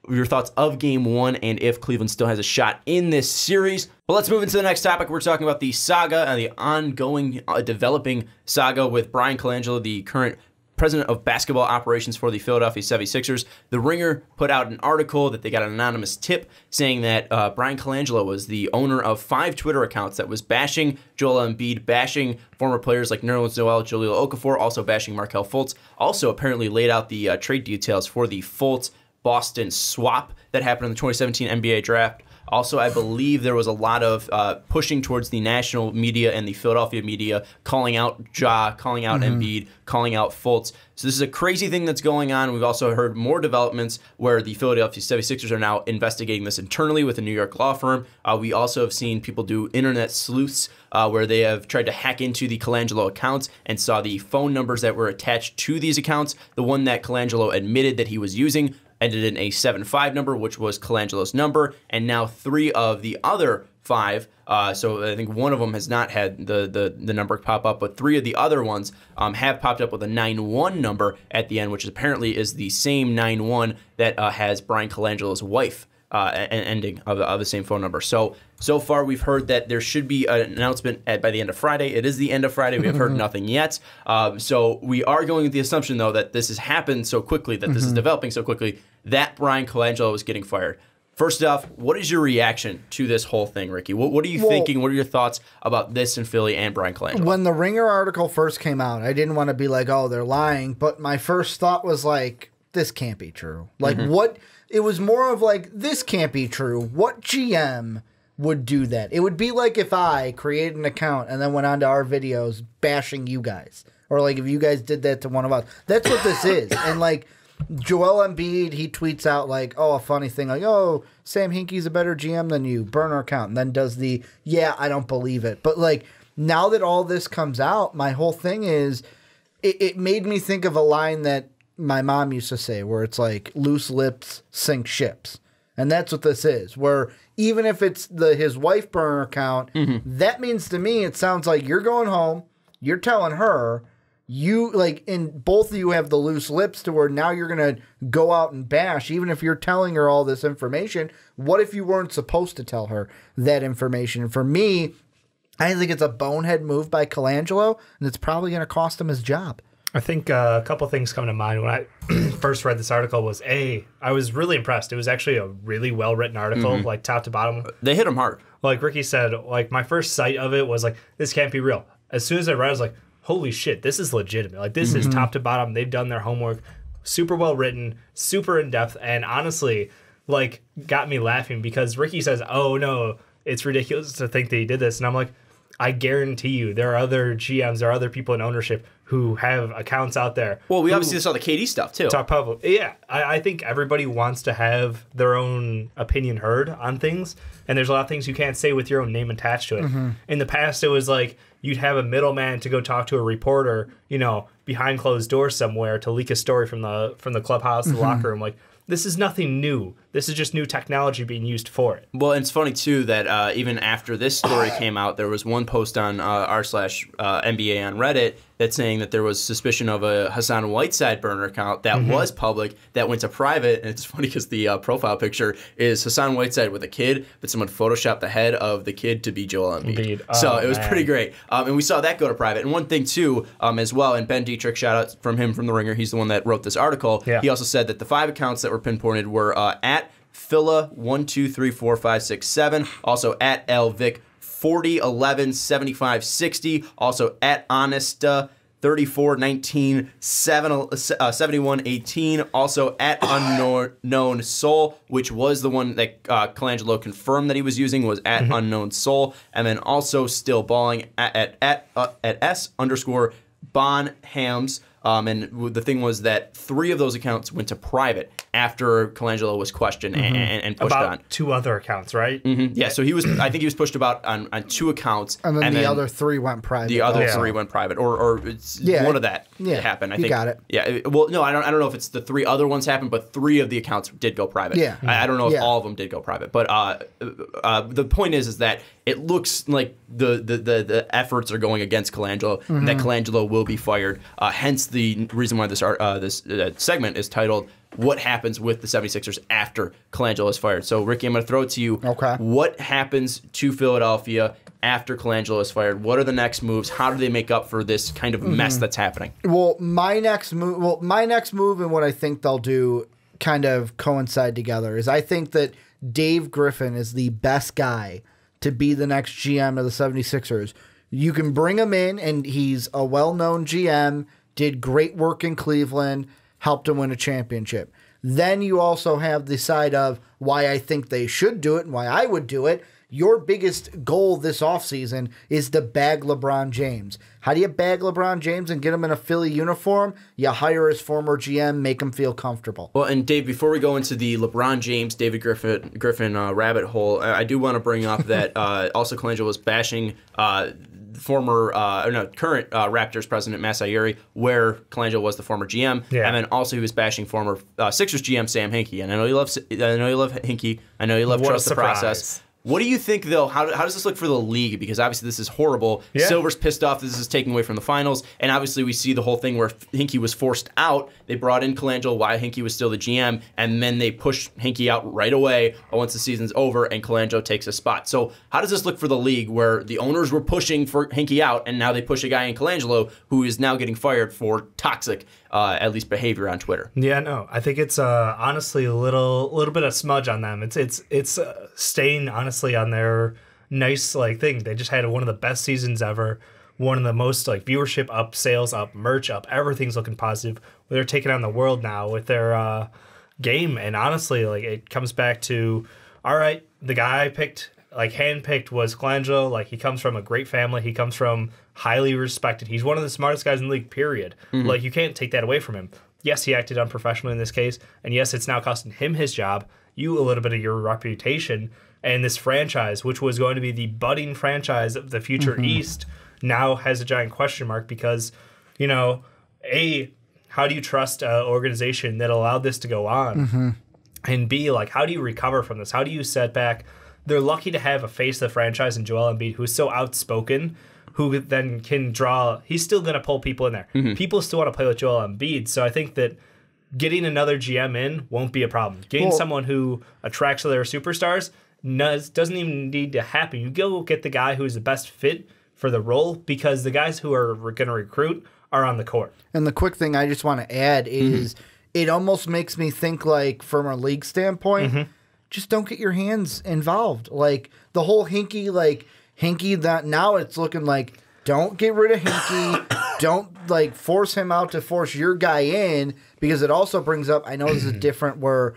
Your thoughts of Game 1 and if Cleveland still has a shot in this series. But let's move into the next topic. We're talking about the saga and the ongoing developing saga with Bryan Colangelo, the current president of basketball operations for the Philadelphia 76ers. The Ringer put out an article that they got an anonymous tip saying that Bryan Colangelo was the owner of 5 Twitter accounts that was bashing Joel Embiid, bashing former players like Nerlens Noel, Jahlil Okafor, also bashing Markelle Fultz. Also apparently laid out the trade details for the Fultz Boston swap that happened in the 2017 NBA draft. Also, I believe there was a lot of pushing towards the national media and the Philadelphia media, calling out Ja, calling out Embiid, calling out Fultz. So this is a crazy thing that's going on. We've also heard more developments where the Philadelphia 76ers are now investigating this internally with a New York law firm. We also have seen people do internet sleuths where they have tried to hack into the Colangelo accounts and saw the phone numbers that were attached to these accounts. The one that Colangelo admitted that he was using ended in a 7-5 number, which was Colangelo's number, and now 3 of the other 5. So I think one of them has not had the number pop up, but 3 of the other ones have popped up with a 9-1 number at the end, which apparently is the same 9-1 that has Bryan Colangelo's wife ending of the same phone number. So far we've heard that there should be an announcement by the end of Friday. It is the end of Friday. We have heard nothing yet. So we are going with the assumption, though, that this has happened so quickly, that this is developing so quickly, that Bryan Colangelo is getting fired. First off, what is your reaction to this whole thing, Ricky? What are you thinking? What are your thoughts about this in Philly and Bryan Colangelo? When the Ringer article first came out, I didn't want to be like, oh, they're lying. But my first thought was like, this can't be true. Like, what? It was more of like, this can't be true. What GM would do that? It would be like if I created an account and then went on to our videos bashing you guys. Or like if you guys did that to one of us. That's what this is. And like, Joel Embiid, he tweets out like, oh, a funny thing, like, oh, Sam Hinkie's a better GM than you, burner account, and then does the, yeah, I don't believe it. But like, now that all this comes out, my whole thing is, it made me think of a line that my mom used to say, where it's like, loose lips sink ships. And that's what this is, where even if it's his wife burner account, that means to me, it sounds like you're going home, you're telling her, you like, and both of you have the loose lips to where now you're going to go out and bash, even if you're telling her all this information. What if you weren't supposed to tell her that information? And for me, I think it's a bonehead move by Colangelo, and it's probably going to cost him his job. I think a couple things come to mind when I first read this article was, I was really impressed. It was actually a really well-written article, like top to bottom. They hit him hard. Like Ricky said, like my first sight of it was like, this can't be real. As soon as I read it, I was like, holy shit, this is legitimate. Like, this is top to bottom. They've done their homework. Super well written, super in depth, and honestly, like, got me laughing because Ricky says, oh no, it's ridiculous to think that he did this. And I'm like, I guarantee you there are other GMs, there are other people in ownership who have accounts out there. Well, we obviously saw the KD stuff too. Talk public. Yeah, I think everybody wants to have their own opinion heard on things, and there's a lot of things you can't say with your own name attached to it. In the past, it was like you'd have a middleman to go talk to a reporter, you know, behind closed doors somewhere to leak a story from the clubhouse, the locker room. Like, this is nothing new. This is just new technology being used for it. Well, and it's funny, too, that even after this story came out, there was one post on r/NBA on Reddit that's saying that there was suspicion of a Hassan Whiteside burner account that was public that went to private. And it's funny because the profile picture is Hassan Whiteside with a kid, but someone photoshopped the head of the kid to be Joel Embiid. So it was pretty great. And we saw that go to private. And one thing, too, as well, and Ben Dietrich, shout out from him from The Ringer, he's the one that wrote this article. Yeah. He also said that the 5 accounts that were pinpointed were at Phila 1 2 3 4 5 6 7, also at Elvic 40 11 75 60, also at Honesta 34 19 71 18, also at Unknown Soul, which was the one that Colangelo confirmed that he was using, was at Unknown Soul, and then also still balling at S_Bonhams. And the thing was that 3 of those accounts went to private after Colangelo was questioned and pushed about on. 2 other accounts, right? Yeah, so I think he was pushed about on 2 accounts. And then the other 3 went private. The other 3 went private. Or it's one of that happened. I think. You got it. Yeah, well, no, I don't know if it's the 3 other ones happened, but 3 of the accounts did go private. Yeah. I don't know if all of them did go private. But the point is that it looks like the efforts are going against Colangelo, and that Colangelo will be fired. Hence the reason why this segment is titled, What Happens with the 76ers After Colangelo is Fired. So, Ricky, I'm going to throw it to you. Okay. What happens to Philadelphia after Colangelo is fired? What are the next moves? How do they make up for this kind of mess that's happening? Well, my next move and what I think they'll do kind of coincide together is I think that Dave Griffin is the best guy to be the next GM of the 76ers. You can bring him in, and he's a well-known GM, did great work in Cleveland, helped him win a championship. Then you also have the side of why I think they should do it and why I would do it. Your biggest goal this offseason is to bag LeBron James. How do you bag LeBron James and get him in a Philly uniform? You hire his former GM, make him feel comfortable. Well, and Dave, before we go into the LeBron James, David Griffin rabbit hole, I do want to bring up that also Colangelo was bashing current Raptors president Masai, where Colangelo was the former GM, and then also he was bashing former Sixers GM Sam Hinkie. And I know you love Hinkie. I know you love trust the process. What do you think, though? How does this look for the league? Because obviously this is horrible. Yeah. Silver's pissed off. This is taken away from the finals. And obviously we see the whole thing where Hinkie was forced out. They brought in Colangelo while Hinkie was still the GM. And then they push Hinkie out right away once the season's over and Colangelo takes a spot. So how does this look for the league where the owners were pushing for Hinkie out and now they push a guy in Colangelo who is now getting fired for toxic, at least behavior on Twitter? Yeah, no. I think it's honestly a little bit of smudge on them. It's staying honestly on their nice thing. They just had one of the best seasons ever, one of the most viewership up, sales up, merch up, everything's looking positive. They're taking on the world now with their game, and honestly it comes back to, all right, the guy I picked, handpicked, was Colangelo. He comes from a great family, he comes from highly respected, he's one of the smartest guys in the league, period. You can't take that away from him. Yes, he acted unprofessionally in this case, and yes, it's now costing him his job, you a little bit of your reputation. And this franchise, which was going to be the budding franchise of the future East, now has a giant question mark because, A, how do you trust an organization that allowed this to go on? And B, how do you recover from this? How do you set back? They're lucky to have a face of the franchise in Joel Embiid who's so outspoken, who then can draw. He's still going to pull people in there. People still want to play with Joel Embiid. So I think that getting another GM in won't be a problem. Getting someone who attracts other superstars doesn't even need to happen. You go get the guy who's the best fit for the role because the guys who are going to recruit are on the court. And the quick thing I just want to add is it almost makes me think from a league standpoint, just don't get your hands involved. The whole Hinkie, that now it's looking don't get rid of Hinkie. Don't force him out to force your guy in, because it also brings up, I know this is different where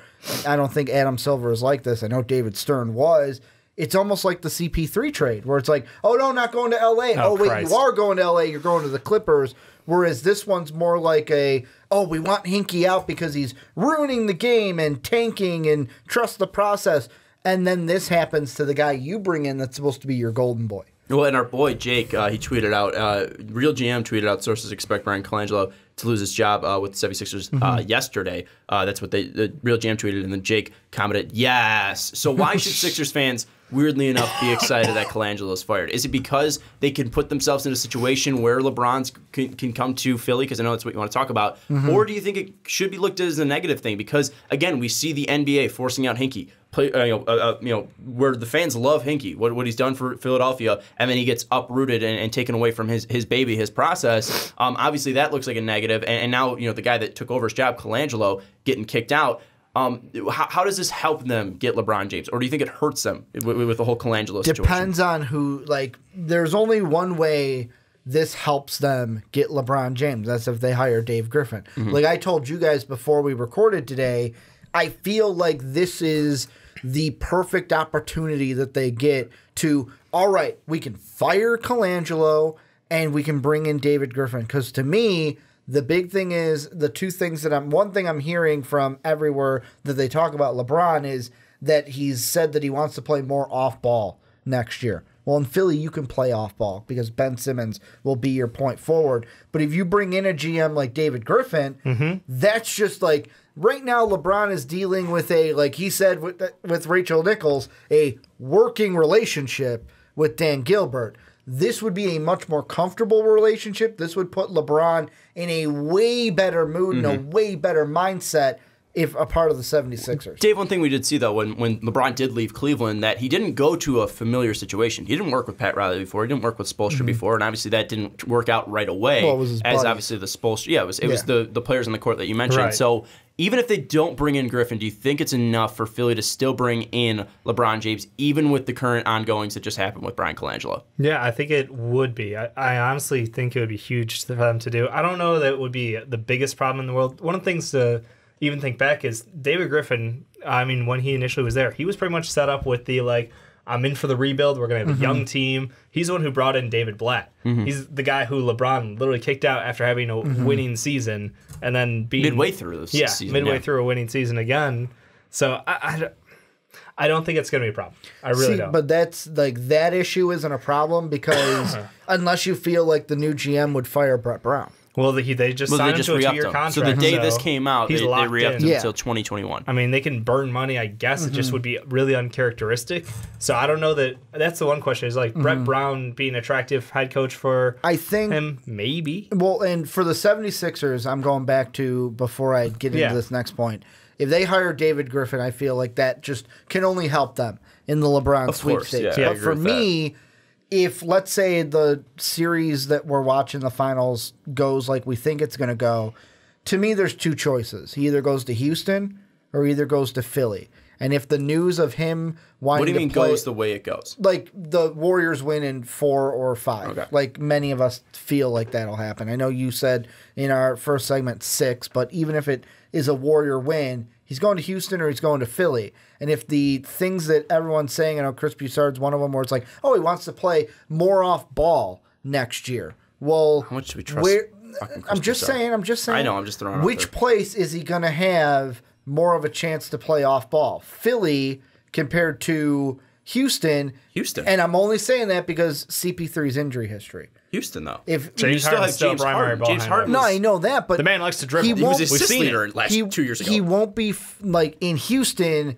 I don't think Adam Silver is like this. I know David Stern was. It's almost like the CP3 trade where it's oh, no, not going to LA. Oh, wait, Christ. You are going to LA. You're going to the Clippers. Whereas this one's more we want Hinkie out because he's ruining the game and tanking and trust the process. And then this happens to the guy you bring in that's supposed to be your golden boy. Well, and our boy Jake, he tweeted out, Real GM tweeted out, sources expect Bryan Colangelo to lose his job with the 76ers yesterday. That's what the Real GM tweeted, and then Jake commented, yes. So why should Sixers fans, weirdly enough, be excited that Colangelo is fired? Is it because they can put themselves in a situation where LeBron can come to Philly, because I know that's what you want to talk about, or do you think it should be looked at as a negative thing? Because, again, we see the NBA forcing out Hinkie. Where the fans love Hinkie, what he's done for Philadelphia, and then he gets uprooted and taken away from his baby, his process. Obviously, that looks like a negative. And now, the guy that took over his job, Colangelo, getting kicked out. How does this help them get LeBron James, or do you think it hurts them with the whole Colangelo situation? Depends on who. There's only one way this helps them get LeBron James. That's if they hire Dave Griffin. I told you guys before we recorded today, I feel like this is the perfect opportunity that they get to, all right, we can fire Colangelo and we can bring in David Griffin. Because to me, the big thing is one thing I'm hearing from everywhere that they talk about LeBron is that he's said that he wants to play more off ball next year. Well, in Philly, you can play off ball because Ben Simmons will be your point forward. But if you bring in a GM like David Griffin, that's just right now, LeBron is dealing with he said with Rachel Nichols, a working relationship with Dan Gilbert. This would be a much more comfortable relationship. This would put LeBron in a way better mood and a way better mindset if a part of the 76ers. Dave, one thing we did see, though, when LeBron did leave Cleveland, that he didn't go to a familiar situation. He didn't work with Pat Riley before. He didn't work with Spoelstra before, and obviously that didn't work out right away. Well, it was his buddy. Obviously the Spoelstra. Yeah, it was the players on the court that you mentioned. Right. So even if they don't bring in Griffin, do you think it's enough for Philly to still bring in LeBron James, even with the current ongoings that just happened with Bryan Colangelo? Yeah, I think it would be. I honestly think it would be huge for them to do. I don't know that it would be the biggest problem in the world. One of the things to even think back is David Griffin, I mean, when he initially was there, he was pretty much set up with the, like, I'm in for the rebuild. We're going to have a young team. He's the one who brought in David Blatt. He's the guy who LeBron literally kicked out after having a winning season and then being... Midway through the season. Midway through a winning season again. So I don't think it's going to be a problem. I really don't. But that's like that issue isn't a problem because unless you feel like the new GM would fire Brett Brown. Well, they just signed him to a 2-year contract. So the day this came out, they re-upped him Yeah. until 2021. I mean, they can burn money, I guess. It just would be really uncharacteristic. So I don't know that. That's the one question is like Brett Brown being attractive head coach for I think him, maybe. Well, and for the 76ers, I'm going back to before I get into this next point. If they hire David Griffin, I feel like that just can only help them in the LeBron sweepstakes. Yeah, but for me, if let's say the series that we're watching the finals goes like we think it's going to go, to me there's two choices. He either goes to Houston or either goes to Philly. And if the news of him wanting What do you mean to play, goes the way it goes? like the Warriors win in 4 or 5. Okay. Like many of us feel like that'll happen. I know you said in our first segment 6, but even if it is a Warrior win, he's going to Houston or he's going to Philly. And if the things that everyone's saying, I know Chris Broussard's one of them, where it's like, oh, he wants to play more off ball next year. Well, How much do we trust? I'm just saying. I know. I'm just throwing it out Which there. place is he going to have more of a chance to play off ball? Philly compared to Houston. And I'm only saying that because CP3's injury history. Houston, though. If James Harden's still primary ball James handler. Harden. no, I know that, but The man likes to dribble. He He was won't- assist seen leader 2 years ago. He won't be like in Houston.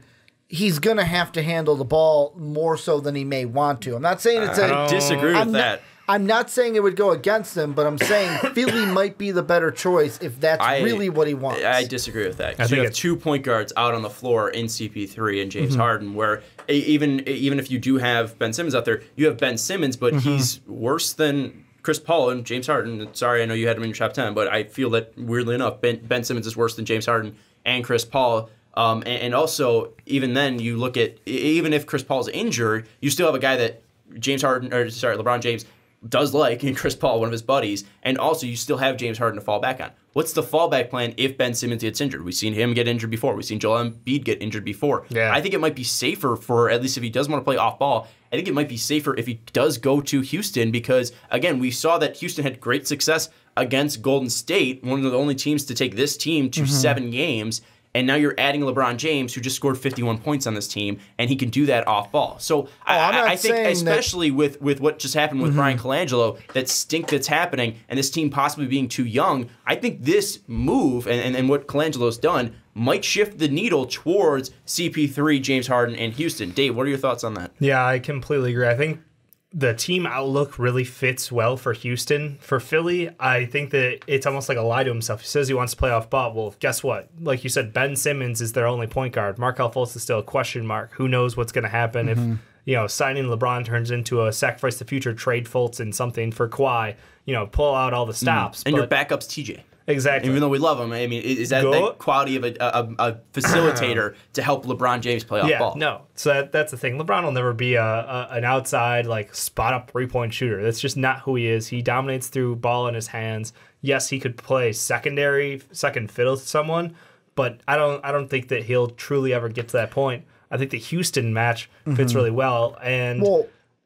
He's gonna have to handle the ball more so than he may want to. I'm not saying it's I disagree with that. I'm not saying it would go against him, but I'm saying Philly might be the better choice if that's really what he wants. I disagree with that. I You think have 2 point guards out on the floor in CP3 and James Harden, where even if you do have Ben Simmons out there, you have Ben Simmons, but he's worse than Chris Paul and James Harden. Sorry, I know you had him in your top 10, but I feel that, weirdly enough, Ben Simmons is worse than James Harden and Chris Paul. And also, even then, you look at, even if Chris Paul's injured, you still have a guy that LeBron James does like in Chris Paul, one of his buddies, and also you still have James Harden to fall back on. What's the fallback plan if Ben Simmons gets injured? We've seen him get injured before. We've seen Joel Embiid get injured before. Yeah. I think it might be safer for, at least if he does want to play off ball, I think it might be safer if he does go to Houston because, again, we saw that Houston had great success against Golden State, one of the only teams to take this team to 7 games. And now you're adding LeBron James, who just scored 51 points on this team, and he can do that off ball. So I think, especially with what just happened with Bryan Colangelo, that stink that's happening, and this team possibly being too young, I think this move and what Colangelo's done might shift the needle towards CP3, James Harden, and Houston. Dave, what are your thoughts on that? Yeah, I completely agree. I think the team outlook really fits well for Houston. For Philly, I think that it's almost like a lie to himself. He says he wants to play off ball. Well, guess what? Like you said, Ben Simmons is their only point guard. Markelle Fultz is still a question mark. Who knows what's going to happen if signing LeBron turns into a sacrifice the future, trade Fultz and something for Kawhi, pull out all the stops. And your backup's TJ. Exactly. Even though we love him, I mean, is that the quality of a facilitator to help LeBron James play off ball? No. So that's the thing. LeBron will never be an outside, spot up 3-point shooter. That's just not who he is. He dominates through ball in his hands. Yes, he could play second fiddle to someone, but I don't think that he'll truly ever get to that point. I think the Houston match fits really well. And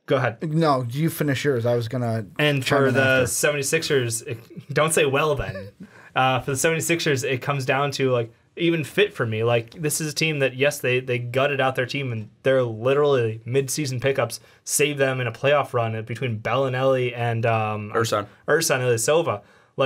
go ahead. No, you finish yours. I was going to. And for the 76ers, don't say well then. For the 76ers, it comes down to even fit for me. This is a team that, yes, they gutted out their team, and they're literally mid-season pickups saved them in a playoff run between Bellinelli and Ersan Ilyasova.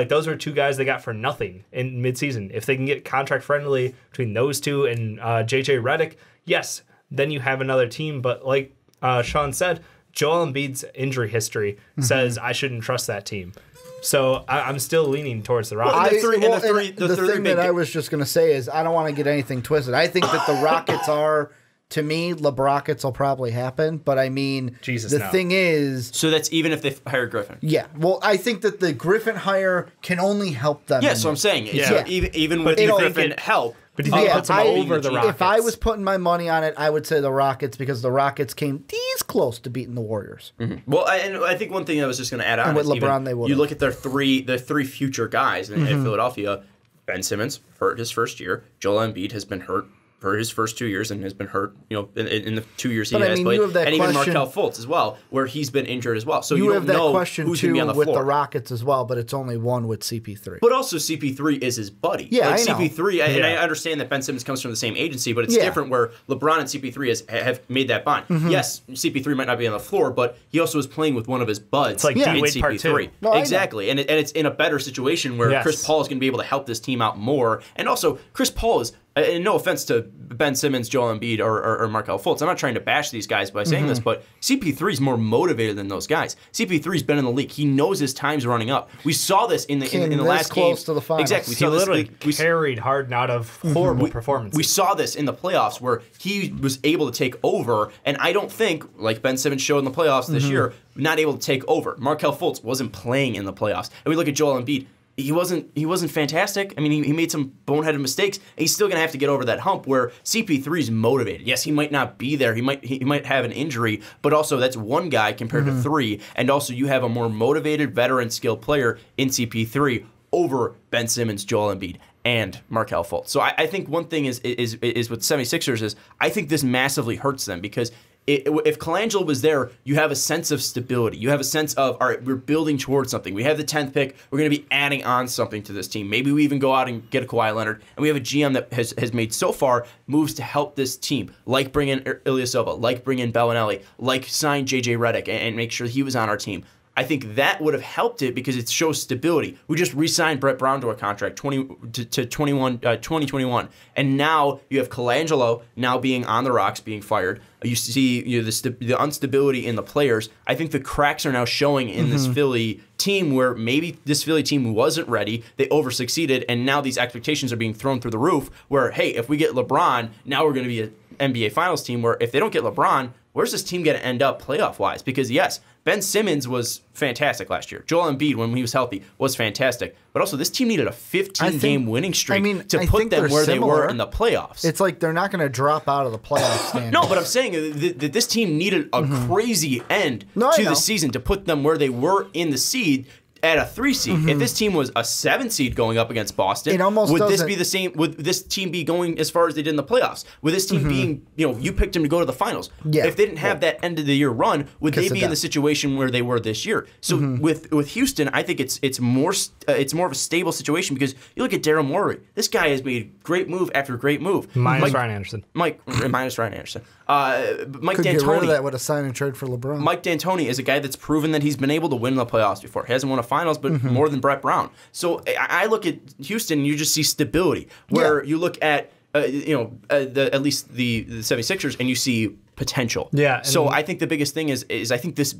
Those were 2 guys they got for nothing in mid-season. If they can get contract friendly between those 2 and JJ Redick, yes, then you have another team. But like Sean said, Joel Embiid's injury history says I shouldn't trust that team. So I'm still leaning towards the Rockets. The thing that I was just going to say is I don't want to get anything twisted. I think that the Rockets are, to me, LeBrockets will probably happen. But I mean, thing is... So that's even if they hire Griffin? Yeah. Well, I think that the Griffin hire can only help them. Yeah, so I'm saying. Yeah. Even with Griffin help... But do you think it puts them over the Rockets? If I was putting my money on it, I would say the Rockets because the Rockets came these close to beating the Warriors. Mm-hmm. Well, and I think one thing I was just going to add on and with is LeBron, they would. You look at the three future guys in Philadelphia, Ben Simmons hurt his first year. Joel Embiid has been hurt for his first 2 years and has been hurt, in the 2 years he has played. And even Markelle Fultz as well, where he's been injured as well. So you don't know who's going to be on the floor. With the Rockets as well, but it's only one with CP3. But also CP3 is his buddy. Yeah, like I know. CP3, and I understand that Ben Simmons comes from the same agency, but it's different where LeBron and CP3 have made that bond. Mm-hmm. Yes, CP3 might not be on the floor, but he also is playing with one of his buds. It's like D-Wade Part 2. No, exactly, and it's in a better situation where Chris Paul is going to be able to help this team out more. And also, Chris Paul is... And no offense to Ben Simmons, Joel Embiid, or Markelle Fultz. I'm not trying to bash these guys by saying this, but CP3 is more motivated than those guys. CP3's been in the league. He knows his time's running up. We saw this in the last game. To the finals. Exactly. He literally carried Harden out of horrible performances. We saw this in the playoffs where he was able to take over, and I don't think, like Ben Simmons showed in the playoffs this year, not able to take over. Markelle Fultz wasn't playing in the playoffs. And we look at Joel Embiid. He wasn't fantastic. I mean, he made some boneheaded mistakes. And he's still going to have to get over that hump where CP3 is motivated. Yes, he might not be there. He might have an injury, but also that's one guy compared to three. And also you have a more motivated, veteran, skilled player in CP3 over Ben Simmons, Joel Embiid, and Markelle Fultz. So I think one thing is with the 76ers is I think this massively hurts them because if Colangelo was there, you have a sense of stability. You have a sense of, all right, we're building towards something. We have the 10th pick. We're going to be adding on something to this team. Maybe we even go out and get a Kawhi Leonard. And we have a GM that has made so far moves to help this team, like bring in Ilyasova, like bring in Bellinelli, like sign J.J. Redick and make sure he was on our team. I think that would have helped it because it shows stability. We just re-signed Brett Brown to a contract 2021, and now you have Colangelo now being on the rocks, being fired. You see the instability in the players. I think the cracks are now showing in this Philly team where maybe this Philly team wasn't ready. They over-succeeded, and now these expectations are being thrown through the roof where, hey, if we get LeBron, now we're going to be an NBA Finals team where if they don't get LeBron, where's this team going to end up playoff-wise? Because, yes, Ben Simmons was fantastic last year. Joel Embiid, when he was healthy, was fantastic. But also, this team needed a 15-game winning streak to put them where they were in the playoffs. It's like they're not going to drop out of the playoff standings. No, but I'm saying that this team needed a crazy end to the season to put them where they were in the seed at a 3 seed. If this team was a 7 seed going up against Boston, would this be the same? Would this team be going as far as they did in the playoffs? Would this team being, you picked them to go to the finals? Yeah. If they didn't have that end of the year run, would they be in the situation where they were this year? So with Houston, I think it's more of a stable situation because you look at Daryl Morey. This guy has made great move after great move. Minus Ryan Anderson. Minus Ryan Anderson. Mike Could D'Antoni. Get rid of that with a sign and trade for LeBron. Mike D'Antoni is a guy that's proven that he's been able to win the playoffs before. He hasn't won a finals, but more than Brett Brown. So I look at Houston, and you just see stability. Where you look at at least the 76ers, and you see potential. Yeah. So I think the biggest thing is I think this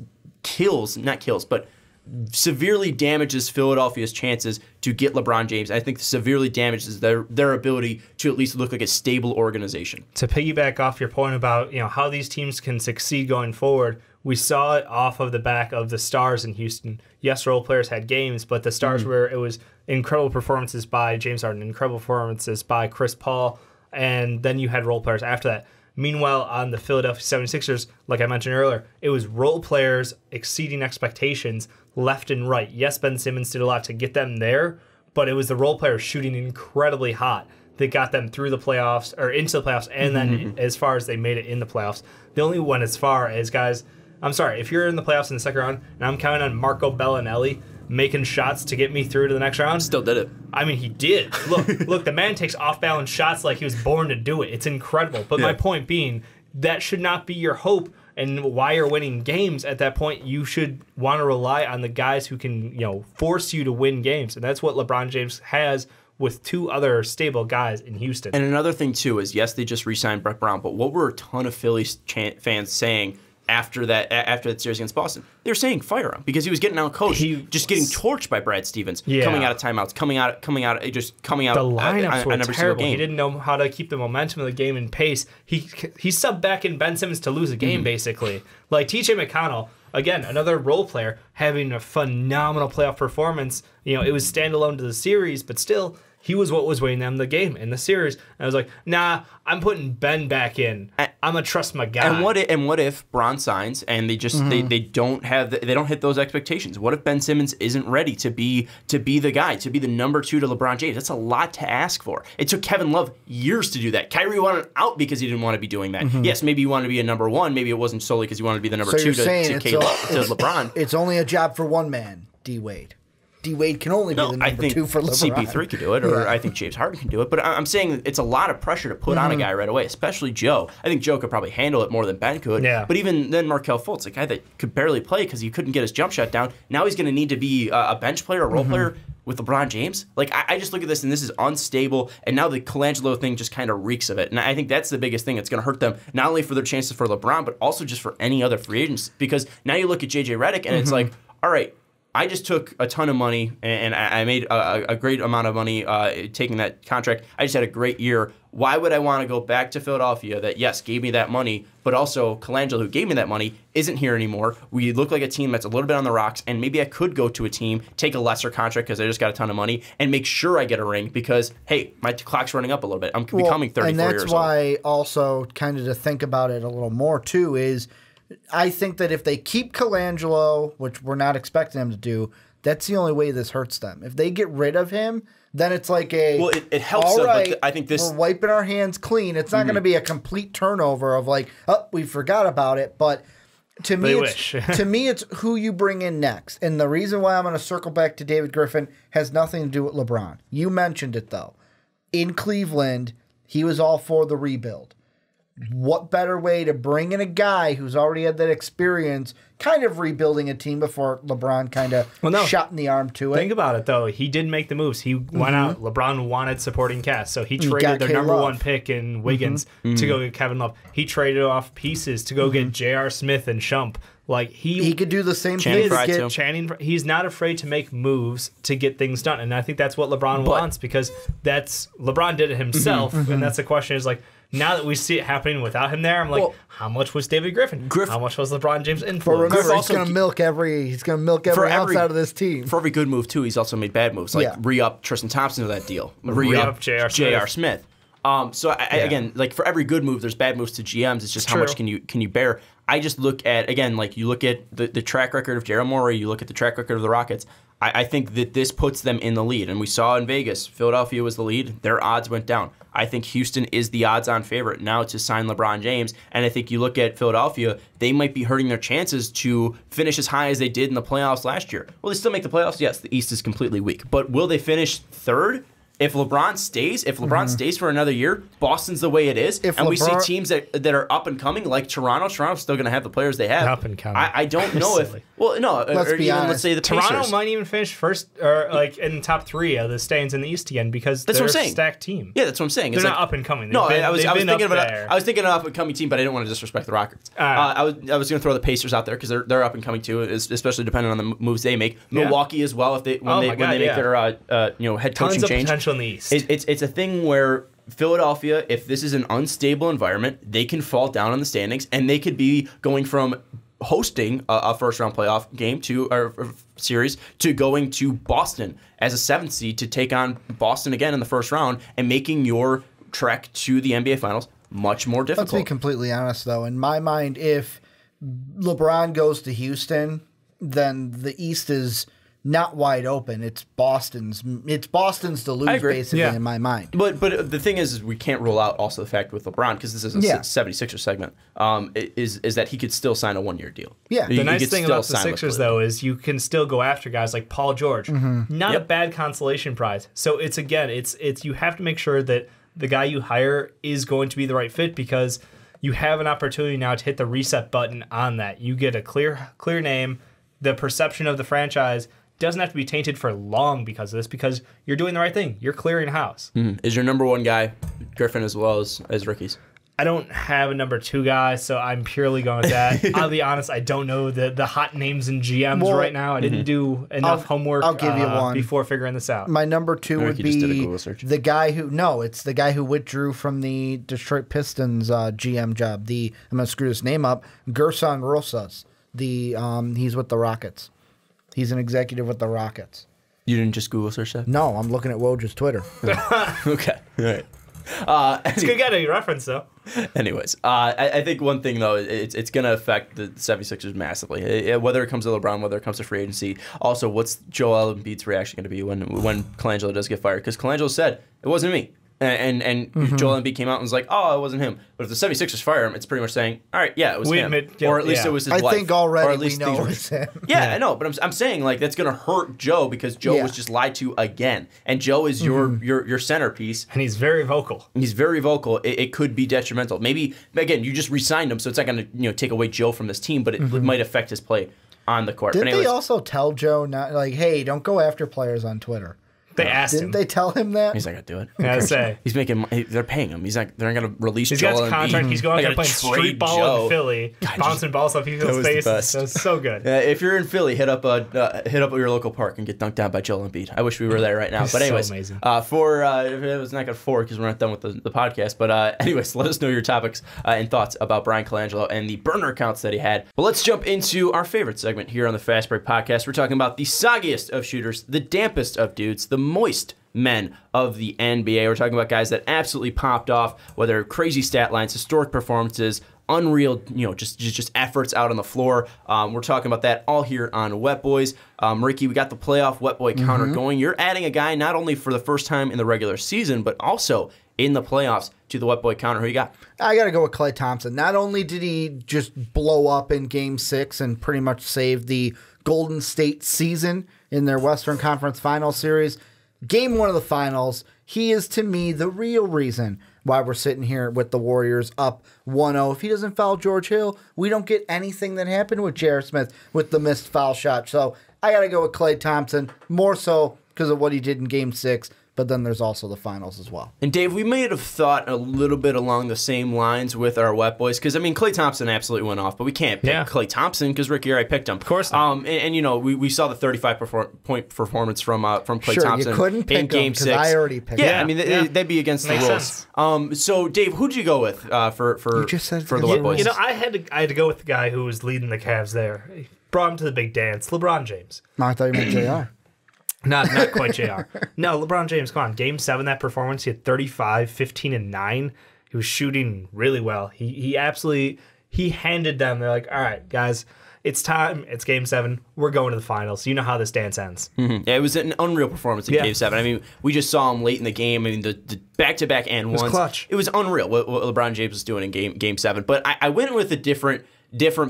severely damages Philadelphia's chances to get LeBron James. I think severely damages their ability to at least look like a stable organization. To piggyback off your point about how these teams can succeed going forward, we saw it off of the back of the stars in Houston. Yes, role players had games, but the stars it was incredible performances by James Harden, incredible performances by Chris Paul, and then you had role players after that. Meanwhile, on the Philadelphia 76ers, like I mentioned earlier, it was role players exceeding expectations left and right. Yes, Ben Simmons did a lot to get them there, but it was the role players shooting incredibly hot that got them through the playoffs or into the playoffs, and then as far as they made it in the playoffs. The only one as far as, guys, I'm sorry, if you're in the playoffs in the second round, and I'm counting on Marco Bellinelli making shots to get me through to the next round. Still did it. I mean, he did. Look, the man takes off-balance shots like he was born to do it. It's incredible. But my point being, that should not be your hope. And why you're winning games at that point, you should want to rely on the guys who can, force you to win games. And that's what LeBron James has with 2 other stable guys in Houston. And another thing, too, is, yes, they just re-signed Brett Brown, but what were a ton of Phillies fans saying after that series against Boston? They were saying fire him because he was getting out-coached, just getting torched by Brad Stevens, coming out of timeouts, coming out. The lineups were terrible. He didn't know how to keep the momentum of the game in pace. He subbed back in Ben Simmons to lose a game, basically. Like T.J. McConnell, again, another role player, having a phenomenal playoff performance. It was standalone to the series, but still, he was what was winning them the game in the series. And I was like, nah, I'm putting Ben back in. I'm gonna trust my guy. And what if Bron signs and they just they don't hit those expectations? What if Ben Simmons isn't ready to be the guy, to be the number 2 to LeBron James? That's a lot to ask for. It took Kevin Love years to do that. Kyrie wanted out because he didn't want to be doing that. Yes, maybe he wanted to be a number 1. Maybe it wasn't solely because he wanted to be the number 2 to LeBron. It's only a job for one man, D Wade. D Wade can only be the number 2 for LeBron. CP3 could do it, or I think James Harden can do it. But I'm saying it's a lot of pressure to put on a guy right away, especially Joe. I think Joe could probably handle it more than Ben could. Yeah. But even then, Markelle Fultz, a guy that could barely play because he couldn't get his jump shot down. Now he's going to need to be a bench player, a role player with LeBron James. Like, I just look at this, and this is unstable. And now the Colangelo thing just kind of reeks of it. And I think that's the biggest thing that's going to hurt them, not only for their chances for LeBron, but also just for any other free agents. Because now you look at J.J. Redick, and it's like, all right, I just took a ton of money, and I made a great amount of money taking that contract. I just had a great year. Why would I want to go back to Philadelphia that, yes, gave me that money, but also Colangelo, who gave me that money, isn't here anymore? We look like a team that's a little bit on the rocks, and maybe I could go to a team, take a lesser contract because I just got a ton of money, and make sure I get a ring because, hey, my clock's running up a little bit. I'm becoming 34 years old. And that's why also kind of to think about it a little more, too, is I think that if they keep Colangelo, which we're not expecting them to do, that's the only way this hurts them. If they get rid of him, then it's like it helps them, right, but I think this... we're wiping our hands clean. It's not going to be a complete turnover of like, oh, we forgot about it. But to me, it's who you bring in next. And the reason why I'm going to circle back to David Griffin has nothing to do with LeBron. You mentioned it, though. In Cleveland, he was all for the rebuild. What better way to bring in a guy who's already had that experience kind of rebuilding a team before LeBron kind of shot in the arm to it? Think about it, though. He did make the moves. He went out. LeBron wanted supporting cast, so he traded their number 1 pick in Wiggins to go get Kevin Love. He traded off pieces to go get J.R. Smith and Shump. Like he could do the same thing. Channing, he's not afraid to make moves to get things done, and I think that's what LeBron wants because LeBron did it himself, and that's the question is like, now that we see it happening without him there, I'm like, how much was David Griffin? How much was LeBron James influence? Remember, he's going to milk every ounce out of this team. For every good move, too, he's also made bad moves, like re-up Tristan Thompson to that deal. Re-up J.R. Smith. Again, like for every good move, there's bad moves to GMs. It's just how much can you bear. I just look at, again, like you look at the track record of Daryl Morey, you look at the track record of the Rockets. I think that this puts them in the lead. And we saw in Vegas, Philadelphia was the lead. Their odds went down. I think Houston is the odds-on favorite now to sign LeBron James. And I think you look at Philadelphia, they might be hurting their chances to finish as high as they did in the playoffs last year. Will they still make the playoffs? Yes, the East is completely weak. But will they finish third? If LeBron stays for another year, Boston's the way it is, we see teams that are up and coming like Toronto's still going to have the players they have. Up and coming. I don't know if let's say the Pacers. Toronto might even finish first or like in the top 3 of the standings in the East again because they're a stacked team. Yeah, that's what I'm saying. They're not up and coming. I was thinking of an up and coming team, but I didn't want to disrespect the Rockets. I was going to throw the Pacers out there because they're up and coming too, especially depending on the moves they make. Milwaukee as well when they make their head coaching change. Potential in the East. It's a thing where Philadelphia, if this is an unstable environment, they can fall down in the standings, and they could be going from hosting a first-round playoff game or series to going to Boston as a 7th seed to take on Boston again in the first round and making your trek to the NBA Finals much more difficult. Let's be completely honest, though. In my mind, if LeBron goes to Houston, then the East is not wide open. It's Boston's to lose, basically, in my mind. But the thing is we can't rule out also the fact with LeBron, because this is a 76ers segment, is that he could still sign a 1-year deal. Yeah. The nice thing about the Sixers, though, is you can still go after guys like Paul George. Not a bad consolation prize. So it's you have to make sure that the guy you hire is going to be the right fit, because you have an opportunity now to hit the reset button on that. You get a clear name. The perception of the franchise doesn't have to be tainted for long because of this, because you're doing the right thing. You're clearing house. Is your number 1 guy Griffin as well as Ricky's? I don't have a number 2 guy, so I'm purely going with that. I'll be honest, I don't know the hot names and GMs right now. I didn't do enough homework. I'll give you one before figuring this out. My number 2 would be the guy who withdrew from the Detroit Pistons GM job. I'm going to screw this name up. Gerson Rosas. He's with the Rockets. He's an executive with the Rockets. You didn't just Google search that? No, I'm looking at Woj's Twitter. Okay. All right. It's a good guy to reference, though. Anyways, I think one thing, though, it's going to affect the 76ers massively. Whether it comes to LeBron, whether it comes to free agency. Also, what's Joel Embiid's reaction going to be when Colangelo does get fired? Because Colangelo said, it wasn't me. And Joel Embiid came out and was like, oh, it wasn't him. But if the 76ers fire him, it's pretty much saying, all right, yeah, it was him. Or at least it was his wife. I think already or at least we know it's him. Yeah, I know, but I'm saying, like, that's going to hurt Joe because Joe was just lied to again. And Joe is your centerpiece. And he's very vocal. He's very vocal. It could be detrimental. Maybe, again, you just re-signed him, so it's not going to take away Joe from this team, but it might affect his play on the court. Didn't they also tell Joe, not like, hey, don't go after players on Twitter? They asked him. Didn't they tell him that? He's not gonna do it. I say he's making. They're paying him. He's not. They're not gonna release. He's Joel got his contract. He's going out there playing street ball in Philly, bouncing balls off people's faces. That was so good. If you're in Philly, hit up your local park and get dunked out by Joel Embiid. I wish we were there right now. But anyways, so amazing. It was not gonna because we're not done with the podcast. But anyways, let us know your topics and thoughts about Bryan Colangelo and the burner accounts that he had. Well, let's jump into our favorite segment here on the Fast Break Podcast. We're talking about the soggiest of shooters, the dampest of dudes, the moist men of the NBA. We're talking about guys that absolutely popped off, whether crazy stat lines, historic performances, unreal, just efforts out on the floor. We're talking about that all here on Wet Boys. Ricky, we got the playoff Wet Boy counter going. You're adding a guy not only for the first time in the regular season, but also in the playoffs to the Wet Boy counter. Who you got? I got to go with Klay Thompson. Not only did he just blow up in Game 6 and pretty much save the Golden State season in their Western Conference Finals series, Game 1 of the finals, he is, to me, the real reason why we're sitting here with the Warriors up 1-0. If he doesn't foul George Hill, we don't get anything that happened with J.R. Smith with the missed foul shot. So I got to go with Klay Thompson, more so because of what he did in Game 6. But then there's also the finals as well. And Dave, we may have thought a little bit along the same lines with our Wet Boys, because Klay Thompson absolutely went off, but we can't pick Klay Thompson because Ricky already picked him. Of course not. We saw the 35-point performance from Klay Thompson you couldn't pick in Game 6. I already picked him. Yeah, they'd be against the rules. So Dave, who'd you go with for the Wet Boys? I had to go with the guy who was leading the Cavs there. He brought him to the big dance, LeBron James. I thought you meant JR. Not quite JR. No, LeBron James, come on. Game 7, that performance, he had 35, 15, and 9. He was shooting really well. He absolutely handed them. They're like, all right, guys, it's time. It's Game 7. We're going to the finals. You know how this dance ends. Mm-hmm. Yeah, it was an unreal performance in Game 7. We just saw him late in the game. The back-to-back and ones. It was clutch. It was unreal what LeBron James was doing in Game 7. But I went with a different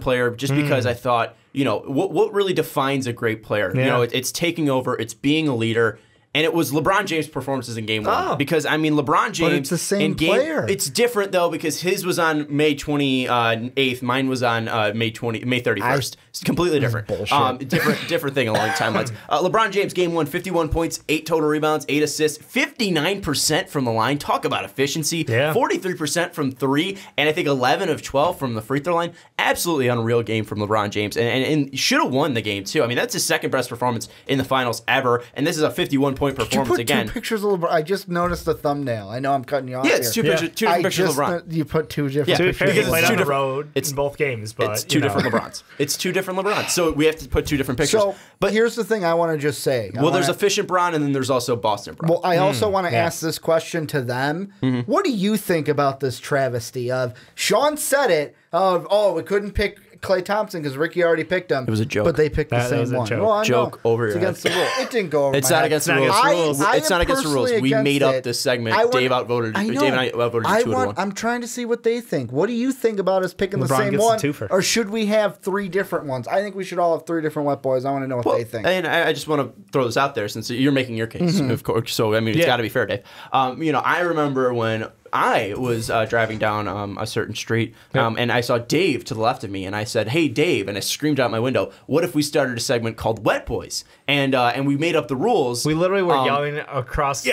player just because I thought, what really defines a great player? Yeah. It's taking over, it's being a leader. And it was LeBron James' performances in Game 1. Because, LeBron James... But it's the same player. It's different, though, because his was on May 28th. Mine was on May 31st. It's completely different. Different thing along timelines. LeBron James, Game 1, 51 points, 8 total rebounds, 8 assists, 59% from the line. Talk about efficiency. Yeah. 43% from 3, and I think 11 of 12 from the free throw line. Absolutely unreal game from LeBron James. And should have won the game, too. That's his second best performance in the finals ever. And this is a 51-point performance again. Two pictures of LeBron. I just noticed the thumbnail. I know I'm cutting you off. Yeah, it's two different pictures of LeBron. You put two different pictures. He played on the road in both games, but it's two different LeBrons. It's two different LeBrons. So we have to put two different pictures. But here's the thing I want to just say. There's efficient Bron, and then there's also Boston Bron. Well, I also want to ask this question to them. What do you think about this travesty of Sean said it we couldn't pick Klay Thompson because Ricky already picked him. It was a joke. But they picked the same one. Joke over your head. It's against the rule. It didn't go over It's not against the rules. It's not against the rules. We made up this segment. Dave outvoted. Dave and I outvoted you 2-1. I'm trying to see what they think. What do you think about us picking the same one? Or should we have 3 different ones? I think we should all have 3 different Wet Boys. I want to know what they think. And I just want to throw this out there since you're making your case, of course. So, it's got to be fair, Dave. I remember when I was driving down a certain street, and I saw Dave to the left of me, and I said, "Hey, Dave," and I screamed out my window, "What if we started a segment called Wet Boys?" And we made up the rules. We literally were yelling across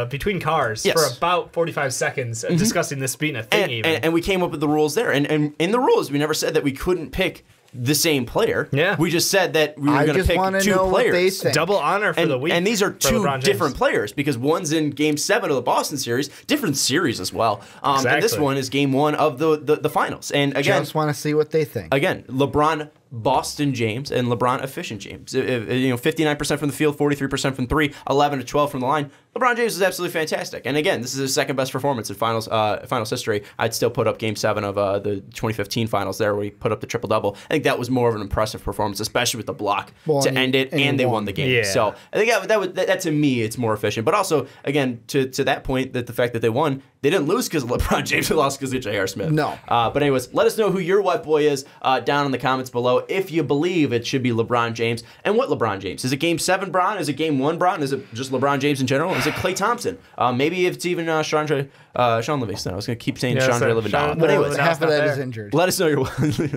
between cars for about 45 seconds, discussing this being a thing. And we came up with the rules there. And in the rules, we never said that we couldn't pick the same player. Yeah. We just said that we were going to pick 2 players. Double honor for the week. And these are 2 different players because one's in Game 7 of the Boston series, different series as well. And this one is Game 1 of the finals. And again, just want to see what they think. Again, LeBron Boston James and LeBron efficient James. 59% from the field, 43% from 3, 11 to 12 from the line. LeBron James is absolutely fantastic. And again, this is his second best performance in finals history. I'd still put up Game 7 of the 2015 finals there where he put up the triple-double. I think that was more of an impressive performance, especially with the block to end it, and they won the game. Yeah. So I think that to me, it's more efficient. But also, again, to that point, that the fact that they won, they didn't lose because of LeBron James. They lost because of J.R. Smith. No. But anyways, let us know who your wet boy is down in the comments below. If you believe it should be LeBron James. And what LeBron James? Is it Game 7 Bron? Is it Game 1 Bron? Is it just LeBron James in general? Is it Klay Thompson? Maybe if it's even Sean Livingston. I was going to keep saying Sean Livingston. But anyways, half of that is injured. Let us know your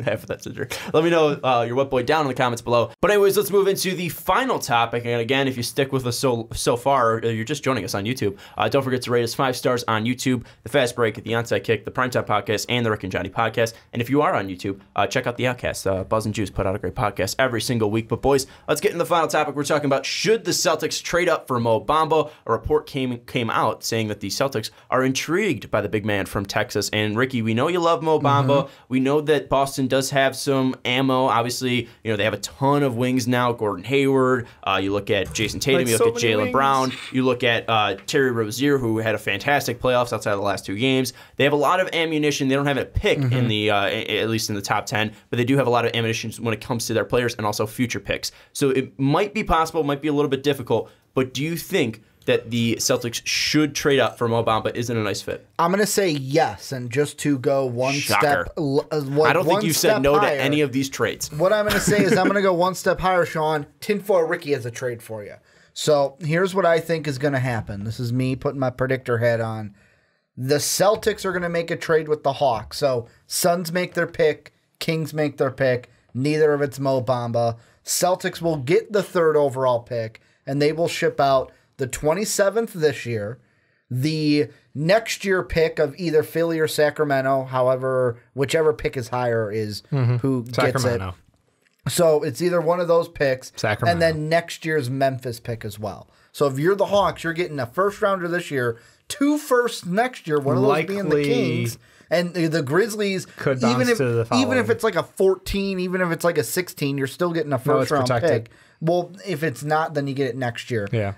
half of that's injured. Let me know your wet boy down in the comments below. But anyways, let's move into the final topic. And again, if you stick with us so far, you're just joining us on YouTube. Don't forget to rate us 5 stars on YouTube, The Fast Break, The Onside Kick, The Primetime Podcast, and The Rick and Johnny Podcast. And if you are on YouTube, check out The Outcast. Buzz and Juice put out a great podcast every single week. But boys, let's get into the final topic. We're talking about, should the Celtics trade up for Mo Bamba? A report came out saying that the Celtics are intrigued by the big man from Texas. And Ricky, we know you love Mo Bamba. We know that Boston does have some ammo. Obviously, they have a ton of wings now. Gordon Hayward. You look at Jason Tatum. You look at Jaylen Brown. You look at Terry Rozier, who had a fantastic playoffs outside of the last 2 games. They have a lot of ammunition. They don't have a pick in the at least in the top 10, but they do have a lot of ammunition when it comes to their players and also future picks. So it might be possible, might be a little bit difficult, but do you think that the Celtics should trade up for Mo Bamba? Isn't a nice fit? I'm going to say yes, and just to go one Shocker. step... I don't think you said no higher, to any of these trades. What I'm going to say is I'm going to go one step higher, Sean. Tinfoil Ricky has a trade for you. So here's what I think is going to happen. This is me putting my predictor hat on. The Celtics are going to make a trade with the Hawks. So Suns make their pick, Kings make their pick. Neither of it's Mo Bamba. Celtics will get the 3rd overall pick, and they will ship out the 27th this year, the next year pick of either Philly or Sacramento, whichever pick is higher is who gets it. So it's either one of those picks, and then next year's Memphis pick as well. So if you're the Hawks, you're getting a 1st rounder this year, 2 firsts next year, one of those being the Kings. And the Grizzlies, even if it's like a 14, even if it's like a 16, you're still getting a 1st round pick. Well, if it's not, then you get it next year. Yeah.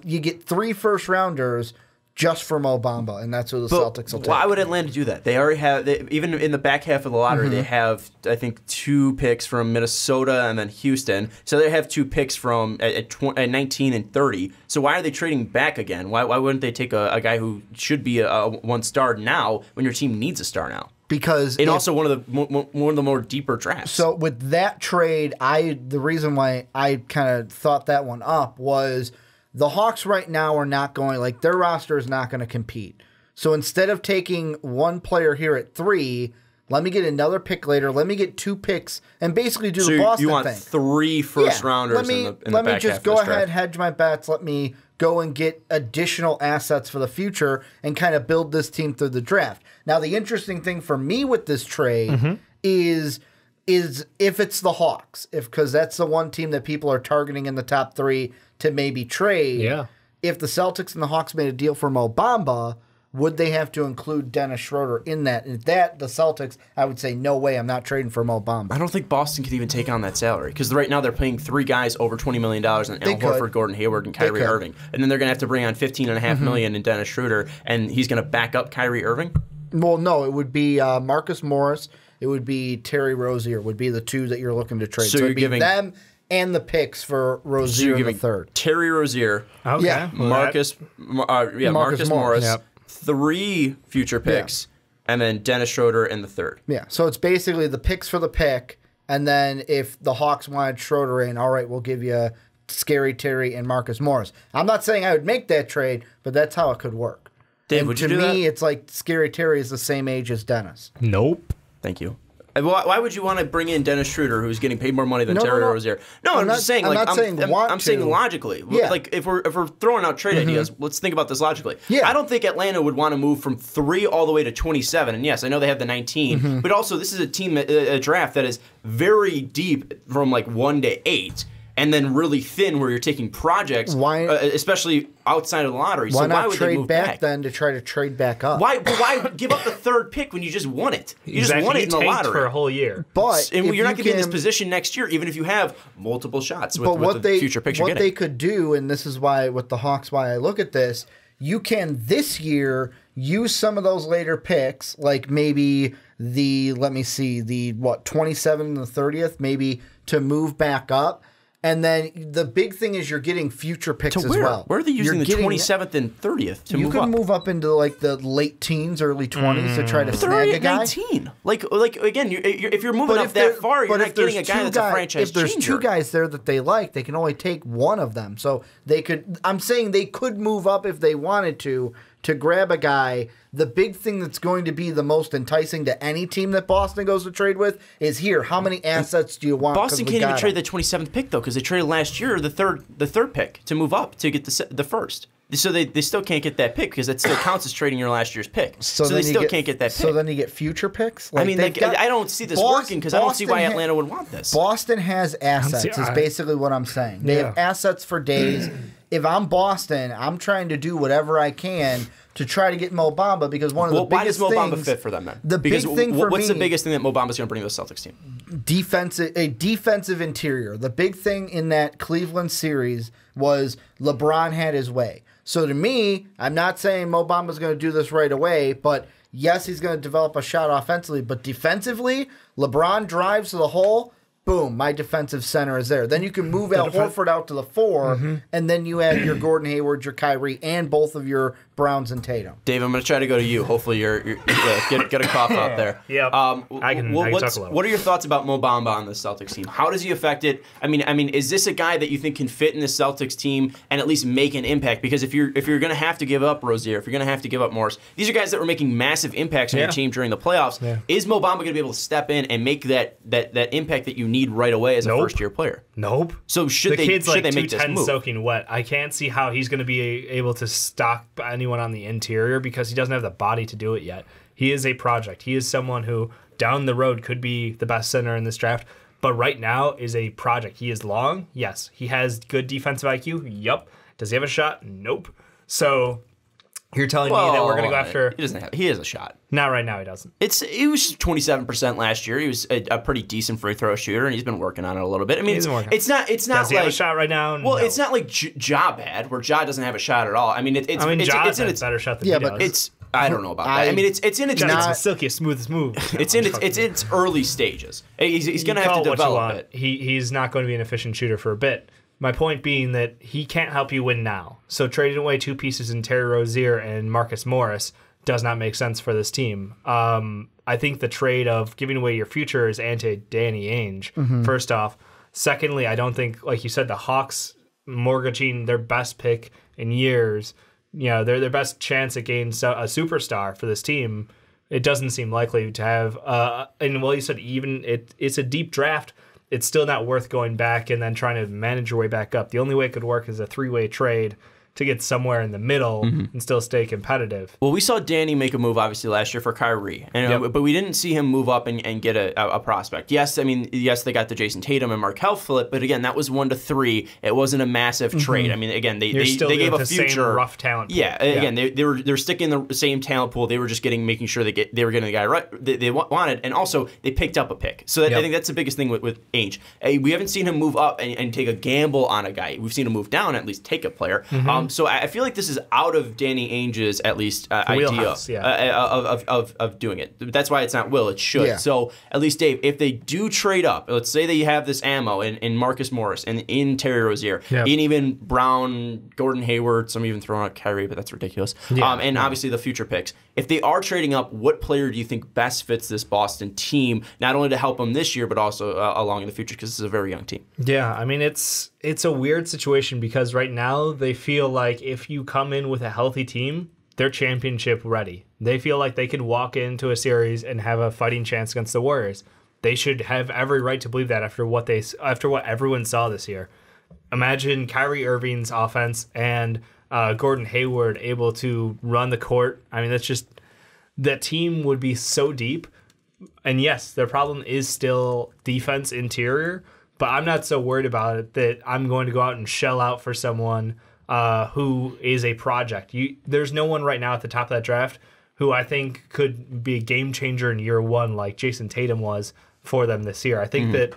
You get 3 1st rounders just for Mo Bamba, and that's what the Celtics will take. Why would Atlanta do that? They already have, even in the back half of the lottery, they have, I think, 2 picks from Minnesota and then Houston. So they have 2 picks from at 19 and 30. So why are they trading back again? Why wouldn't they take a guy who should be a 1 star now when your team needs a star now? Because also one of the more deeper drafts. So with that trade, the reason why I kind of thought that one up was the Hawks right now are not going, like, their roster is not going to compete. So instead of taking one player here at 3, let me get another pick later. Let me get 2 picks and basically do the Boston thing. You want 3 first rounders in the back half of this draft. Let me just go ahead, hedge my bets. Let me go and get additional assets for the future and kind of build this team through the draft. Now, the interesting thing for me with this trade is if it's the Hawks, because that's the one team that people are targeting in the top 3 to maybe trade. Yeah. If the Celtics and the Hawks made a deal for Mo Bamba, would they have to include Dennis Schroeder in that? And the Celtics, I would say, no way, I'm not trading for Mo Bamba. I don't think Boston could even take on that salary because right now they're paying 3 guys over $20 million in Al Horford, Gordon Hayward, and Kyrie Irving. And then they're going to have to bring on $15.5 million in Dennis Schroeder, and he's going to back up Kyrie Irving? Well, no, it would be Marcus Morris. It would be Terry Rozier would be the 2 that you're looking to trade. So you're giving them and the picks for Rozier in the 3rd. Terry Rozier. Okay. Yeah. Marcus Morris. 3 future picks, and then Dennis Schroeder in the 3rd. Yeah, so it's basically the picks for the pick, and then if the Hawks wanted Schroeder in, all right, we'll give you Scary Terry and Marcus Morris. I'm not saying I would make that trade, but that's how it could work. Dave, would you do that? To me, it's like Scary Terry is the same age as Dennis. Nope. Thank you. Why would you want to bring in Dennis Schroeder, who's getting paid more money than Terry Rozier? No, I'm just saying. I'm saying logically. Yeah. Like if we're throwing out trade ideas, let's think about this logically. Yeah. I don't think Atlanta would want to move from 3 all the way to 27. And yes, I know they have the 19, but also this is a draft that is very deep from like 1 to 8. and then really thin where you're taking projects, especially outside of the lottery. Why so not why would trade they move back then to try to trade back up? Why give up the third pick when you just won it? You exactly. just won it in the lottery for a whole year. But and you're not going to be in this position next year, even if you have multiple shots with the future picks you're getting. What they could do, and this is why with the Hawks, why I look at this, you can this year use some of those later picks, like maybe the 27th and the 30th, maybe to move back up. And then the big thing is you're getting future picks as well. Where are they using the 27th and 30th to move up? You can move up into like the late teens, early 20s to try to snag a guy. 19. Like again, if you're moving up that far, you're not getting a guy that's a franchise changer. If there's two guys there that they like, they can only take one of them. So they could. I'm saying they could move up if they wanted to grab a guy. The big thing that's going to be the most enticing to any team that Boston goes to trade with is here. How many assets do you want? Boston can't even trade the 27th pick though, because they traded last year the third pick to move up to get the first. So they still can't get that pick because that still counts as trading your last year's pick. So they still can't get that pick. So then you get future picks? I mean, I don't see this working because I don't see why Atlanta would want this. Boston has assets is basically what I'm saying. They have assets for days. If I'm Boston, I'm trying to do whatever I can to try to get Mo Bamba because one of the biggest things... Why does Mo Bamba fit for them then? What's the biggest thing that Mo Bamba's going to bring to the Celtics team? A defensive interior. The big thing in that Cleveland series was LeBron had his way. So to me, I'm not saying Mo Bamba's going to do this right away, but yes, he's going to develop a shot offensively. But defensively, LeBron drives to the hole. Boom, my defensive center is there. Then you can move Al Horford out to the 4, and then you have your Gordon Hayward, your Kyrie, and both of your Browns and Tatum. Dave, I'm going to try to go to you. Hopefully you're get a cough out there. Yeah, I can talk a little. What are your thoughts about Mo Bamba on the Celtics team? How does he affect it? I mean, is this a guy that you think can fit in the Celtics team and at least make an impact? Because if you're going to have to give up Rozier, if you're going to have to give up Morris, these are guys that were making massive impacts on your team during the playoffs. Yeah. Is Mo Bamba going to be able to step in and make that impact that you need right away as a first-year player? Nope. So should they make this move? Soaking wet. I can't see how he's going to be able to stock anyone on the interior because he doesn't have the body to do it yet. He is a project. He is someone who down the road could be the best center in this draft, but right now is a project. He is long. Yes. He has good defensive IQ. Yup. Does he have a shot? Nope. So you're telling me that we're going to go after... He has a shot. Not right now, he doesn't. He was 27% last year. He was a pretty decent free throw shooter, and he's been working on it a little bit. I mean, it's not Does like... he have a shot right now? Well, No. it's not like Ja bad, where Ja doesn't have a shot at all. I mean, it's Ja has a better shot than he does. It's... I don't know about that. I mean, it's in its... It's silky, smooth. It's in its early stages. He's going to have to develop it. He's not going to be an efficient shooter for a bit. My point being that he can't help you win now. So trading away two pieces in Terry Rozier and Marcus Morris does not make sense for this team. I think the trade of giving away your future is anti-Danny Ainge, first off. Secondly, I don't think, like you said, the Hawks mortgaging their best pick in years, their best chance at getting a superstar for this team, it doesn't seem likely to have. And you said even it's a deep draft, it's still not worth going back and then trying to manage your way back up. The only way it could work is a three-way trade to get somewhere in the middle and still stay competitive. Well, we saw Danny make a move, obviously, last year for Kyrie, but we didn't see him move up and get a prospect. Yes, they got the Jason Tatum and Markelle flip, but again, that was 1 to 3. It wasn't a massive trade. I mean, again, they gave a future same rough talent pool. Yeah, again, they were sticking in the same talent pool. They were just making sure they were getting the guy right they wanted, and also they picked up a pick. So I think that's the biggest thing with Ainge. We haven't seen him move up and take a gamble on a guy. We've seen him move down, at least take a player. So I feel like this is out of Danny Ainge's at least idea of doing it. That's why it's not will, it should. Yeah. So at least, Dave, if they do trade up, let's say that you have this ammo in Marcus Morris and in Terry Rozier, in even Brown, Gordon Hayward, some even throwing out Kyrie, but that's ridiculous. Obviously the future picks. If they are trading up, what player do you think best fits this Boston team, not only to help them this year, but also along in the future, because this is a very young team? Yeah, I mean, it's a weird situation because right now they feel like if you come in with a healthy team, they're championship ready. They feel like they could walk into a series and have a fighting chance against the Warriors. They should have every right to believe that after what everyone saw this year. Imagine Kyrie Irving's offense and Gordon Hayward able to run the court. I mean, that team would be so deep. And yes, their problem is still defense interior, but I'm not so worried about it that I'm going to go out and shell out for someone who is a project. There's no one right now at the top of that draft who I think could be a game changer in year one like Jason Tatum was for them this year. I think that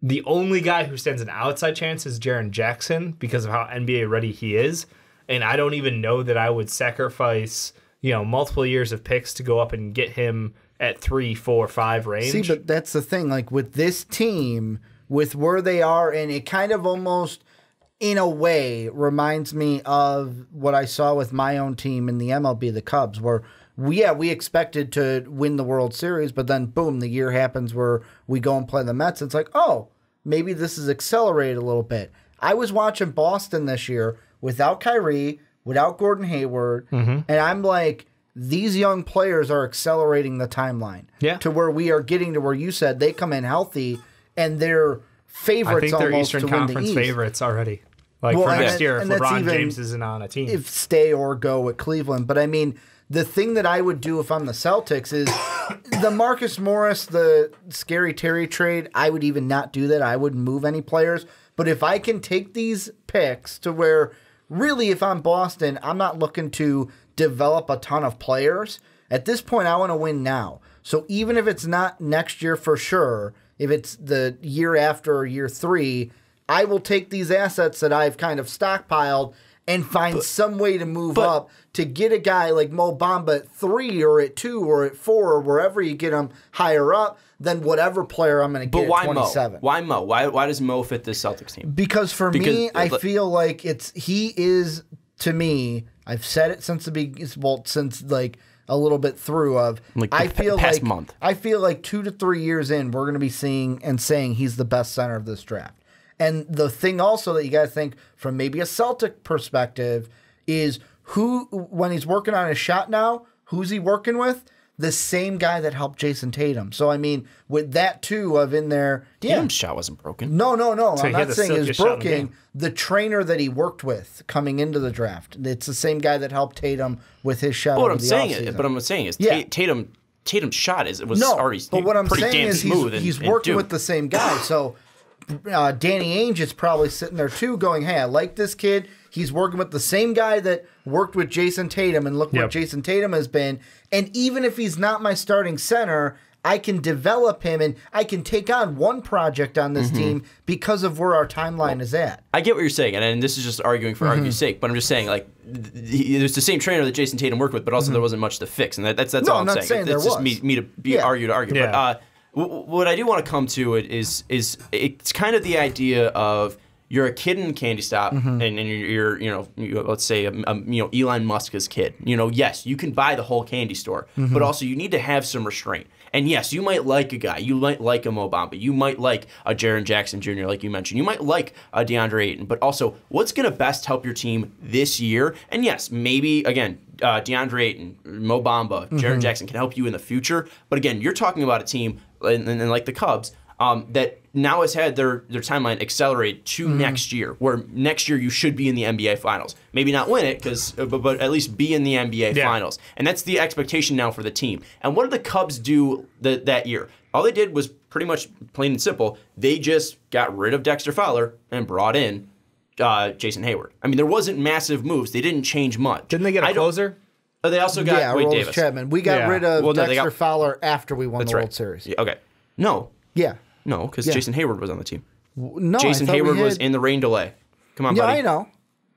the only guy who stands an outside chance is Jaren Jackson because of how NBA ready he is. And I don't even know that I would sacrifice, multiple years of picks to go up and get him at 3, 4, 5 range. See, but that's the thing. Like with this team, with where they are, and it kind of almost, in a way, reminds me of what I saw with my own team in the MLB, the Cubs, where we expected to win the World Series, but then boom, the year happens where we go and play the Mets. It's like, oh, maybe this is accelerated a little bit. I was watching Boston this year without Kyrie, without Gordon Hayward, and I'm like, these young players are accelerating the timeline to where we are getting to where you said they come in healthy and they're favorites. I think they're Eastern Conference favorites already. Like for next year, if LeBron James isn't on a team, if stay or go at Cleveland. But I mean, the thing that I would do if I'm the Celtics is the Marcus Morris, the Scary Terry trade. I would even not do that. I wouldn't move any players. But if I can take these picks to where, really, if I'm Boston, I'm not looking to develop a ton of players. At this point, I want to win now. So even if it's not next year for sure, if it's the year after or year 3, I will take these assets that I've kind of stockpiled and find some way to move up to get a guy like Mo Bamba at 3 or at 2 or at 4 or wherever you get him higher up than whatever player I'm going to get at 27. Why Mo? Why does Mo fit this Celtics team? Because for me, I feel like he is, to me, I've said it since the beginning, since like a little bit through of, I feel like 2 to 3 years in, we're going to be seeing and saying he's the best center of this draft. And the thing also that you got to think from maybe a Celtic perspective is who, when he's working on his shot now, who's he working with? The same guy that helped Jason Tatum. So, I mean, with that too of in there. Tatum's shot wasn't broken. No. I'm not saying it was broken. The trainer that he worked with coming into the draft. It's the same guy that helped Tatum with his shot. What I'm saying is Tatum's shot was already but what I'm pretty saying damn is smooth. He's working with the same guy. So Danny Ainge is probably sitting there too going, hey, I like this kid. He's working with the same guy that worked with Jason Tatum, and look what Jason Tatum has been. And even if he's not my starting center, I can develop him and I can take on one project on this team because of where our timeline is at. I get what you're saying, and this is just arguing for argument's sake, but I'm just saying, like, there's the same trainer that Jason Tatum worked with, but also there wasn't much to fix, and that's all I'm saying. It's just me to argue. Yeah. But what I do want to come to is it's kind of the idea of you're a kid in a candy stop, and you're let's say Elon Musk's kid. Yes, you can buy the whole candy store, but also you need to have some restraint. And yes, you might like a guy, you might like a Mo Bamba, you might like a Jaren Jackson Jr. like you mentioned, you might like a DeAndre Ayton, but also what's going to best help your team this year? And yes, maybe again, DeAndre Ayton, Mo Bamba, Jaren Jackson can help you in the future. But again, you're talking about a team and like the Cubs. That now has had their timeline accelerated to next year, where next year you should be in the NBA Finals. Maybe not win it, but at least be in the NBA Finals. And that's the expectation now for the team. And what did the Cubs do that year? All they did was pretty much plain and simple. They just got rid of Dexter Fowler and brought in Jason Hayward. I mean, there wasn't massive moves. They didn't change much. Didn't they get a closer? They also got Wade Davis. Chapman. We got rid of Dexter Fowler after we won the World Series. Yeah, okay. No. Yeah. No, because Jason Hayward was on the team. No, Jason Hayward was in the rain delay. Come on, buddy. Yeah, I know.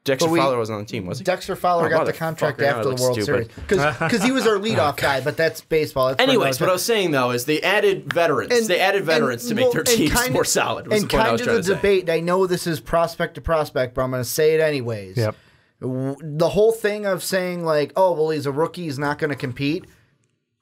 Dexter Fowler was on the team, was he? Dexter Fowler got the contract after the World Series. Because he was our leadoff guy, but that's baseball. Anyways, what I was saying, though, is they added veterans. They added veterans to make their teams more solid. And kind of the debate, I know this is prospect to prospect, but I'm going to say it anyways. Yep. The whole thing of saying, like, oh, well, he's a rookie, he's not going to compete.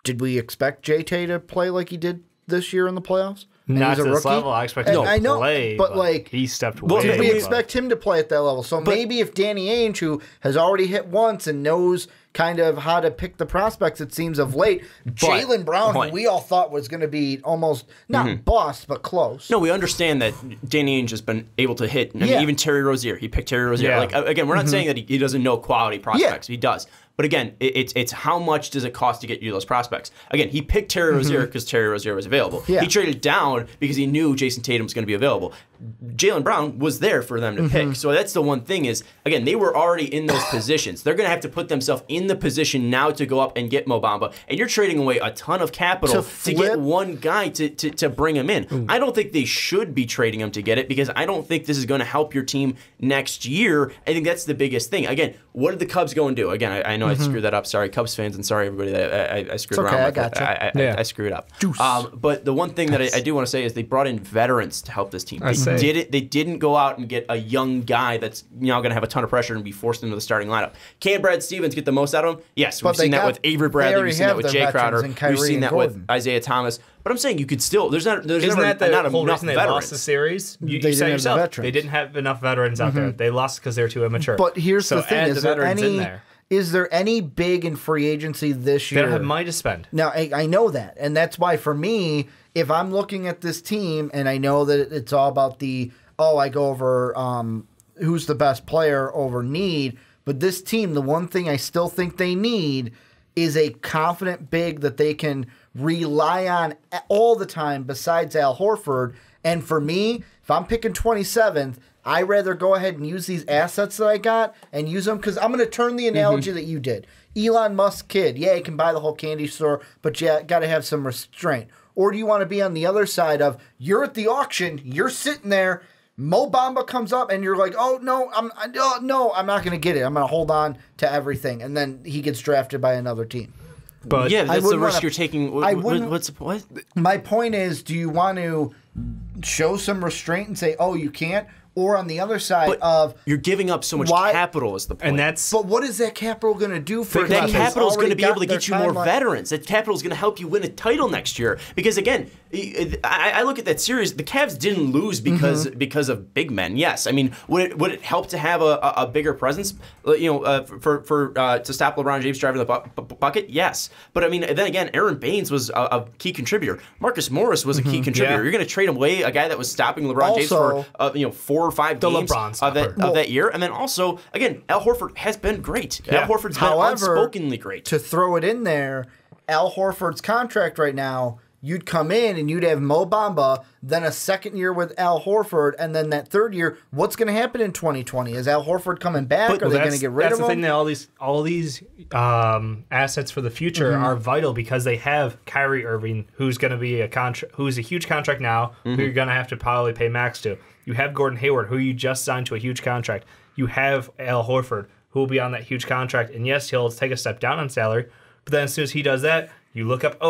Did we expect J-Tay to play like he did this year in the playoffs? Not to this level. I expect him to play, but like he stepped away. Did we expect him to play at that level? So maybe if Danny Ainge, who has already hit once and knows kind of how to pick the prospects, it seems of late, Jaylen Brown, who we all thought was going to be almost not bust, but close. No, we understand that Danny Ainge has been able to hit. I mean, even Terry Rozier. He picked Terry Rozier. Like again, we're not saying that he doesn't know quality prospects. He does. But again, it's how much does it cost to get you those prospects? Again, he picked Terry Rozier because Terry Rozier was available. Yeah. He traded down because he knew Jason Tatum was going to be available. Jaylen Brown was there for them to pick. So that's the one thing is, again, they were already in those positions. They're going to have to put themselves in the position now to go up and get Mo Bamba. And you're trading away a ton of capital to get one guy to bring him in. I don't think they should be trading him to get it because I don't think this is going to help your team next year. I think that's the biggest thing. Again, what did the Cubs go and do? Again, I know I screwed that up. Sorry, Cubs fans, and sorry, everybody, that I screwed around with it. I screwed up. But the one thing that I do want to say is they brought in veterans to help this team. They didn't go out and get a young guy that's now going to have a ton of pressure and be forced into the starting lineup. Can Brad Stevens get the most out of him? Yes, we've seen that with Avery Bradley. We've seen that with Jay Crowder. We've seen that with Isaiah Thomas. But I'm saying you could still. There's not whole enough reason they lost the series. You said yourself, they didn't have enough veterans out there. They lost because they're too immature. But here's the thing: is there any big in free agency this year? They don't have money to spend. Now, I know that. And that's why, for me, if I'm looking at this team and I know that it's all about I go over who's the best player over need. But this team, the one thing I still think they need is a confident big that they can rely on all the time besides Al Horford. And for me, if I'm picking 27th, I'd rather go ahead and use these assets that I got and use them because I'm going to turn the analogy that you did. Elon Musk kid, yeah, he can buy the whole candy store, but you got to have some restraint. Or do you want to be on the other side of you're at the auction, you're sitting there, Mo Bamba comes up, and you're like, oh, no, I'm not going to get it. I'm going to hold on to everything. And then he gets drafted by another team. But yeah, that's the risk you're taking. What's the point? My point is, do you want to show some restraint and say, oh, you can't? Or on the other side you're giving up so much capital is the point. But what is that capital going to do for that capital is going to be able to get you more veterans. That capital is going to help you win a title next year. Because again, I look at that series. The Cavs didn't lose because of big men. Yes, I mean, would it help to have a bigger presence? For to stop LeBron James driving the bucket? Yes, but I mean, then again, Aaron Baines was a key contributor. Marcus Morris was a key contributor. You're going to trade away a guy that was stopping LeBron James for 4 or 5 games of that year. And then also, again, Al Horford has been great. Al Horford's been unspokenly great. To throw it in there, Al Horford's contract right now, you'd come in and you'd have Mo Bamba, then a second year with Al Horford, and then that third year, what's going to happen in 2020? Is Al Horford coming back? Are they going to get rid of him? That's the thing that all these assets for the future are vital because they have Kyrie Irving, who's going to be who's a huge contract now, who you're going to have to probably pay max to. You have Gordon Hayward, who you just signed to a huge contract. You have Al Horford, who will be on that huge contract. And yes, he'll take a step down on salary. But then as soon as he does that, you look up,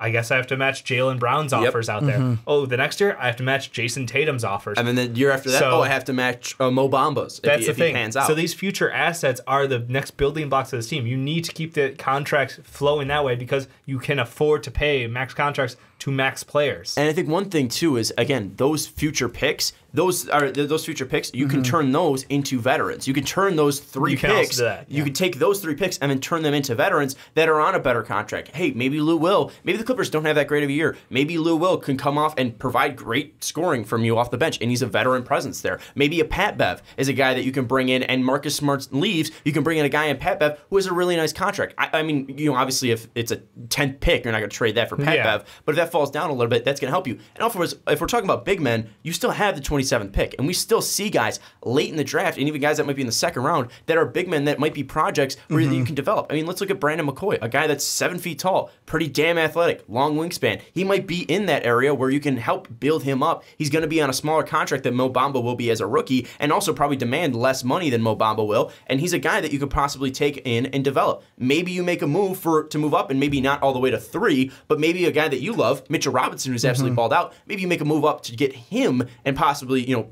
I guess I have to match Jaylen Brown's offers out there. Oh, the next year, I have to match Jason Tatum's offers. And then the year after that, I have to match Mo Bamba's if he pans out. So these future assets are the next building blocks of this team. You need to keep the contracts flowing that way because you can afford to pay max contracts to max players. And I think one thing, too, is, again, those future picks, you can turn those into veterans. You can turn those three picks. You can take those 3 picks and then turn them into veterans that are on a better contract. Hey, maybe the Clippers don't have that great of a year. Maybe Lou Will can come off and provide great scoring from you off the bench, and he's a veteran presence there. Maybe a Pat Bev is a guy that you can bring in, and Marcus Smart leaves, you can bring in a guy in Pat Bev who has a really nice contract. I mean, obviously if it's a 10th pick, you're not going to trade that for Pat Bev, but if that falls down a little bit, that's going to help you. And also, if we're talking about big men, you still have the 27th pick, and we still see guys late in the draft, and even guys that might be in the second round, that are big men that might be projects where you can develop. I mean, let's look at Brandon McCoy, a guy that's 7 feet tall, pretty damn athletic, long wingspan. He might be in that area where you can help build him up. He's going to be on a smaller contract than Mo Bamba will be as a rookie, and also probably demand less money than Mo Bamba will, and he's a guy that you could possibly take in and develop. Maybe you make a move to move up, and maybe not all the way to 3, but maybe a guy that you love, Mitchell Robinson, who's absolutely balled out, maybe you make a move up to get him and possibly,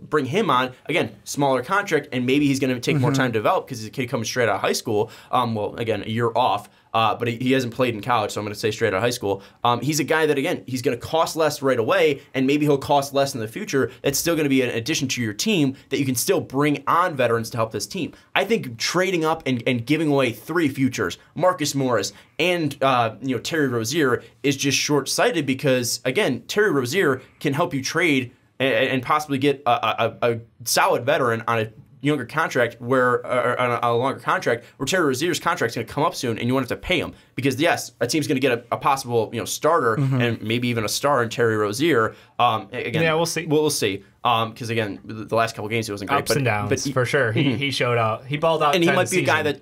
bring him on. Again, smaller contract, and maybe he's going to take more time to develop because he's a kid coming straight out of high school. Again, a year off. But he hasn't played in college, so I'm going to say straight out of high school. He's a guy that, again, he's going to cost less right away, and maybe he'll cost less in the future. That's still going to be an addition to your team that you can still bring on veterans to help this team. I think trading up and giving away 3 futures, Marcus Morris and Terry Rozier, is just short-sighted because, again, Terry Rozier can help you trade and possibly get a solid veteran on a younger contract where on a longer contract where Terry Rozier's contract's going to come up soon, and you won't have to pay him because yes, a team's going to get a possible starter and maybe even a star in Terry Rozier. Again, yeah, we'll see. We'll see. Because again, the last couple games he wasn't great. Ups and downs for sure. He showed out. He balled out, and he might be a guy that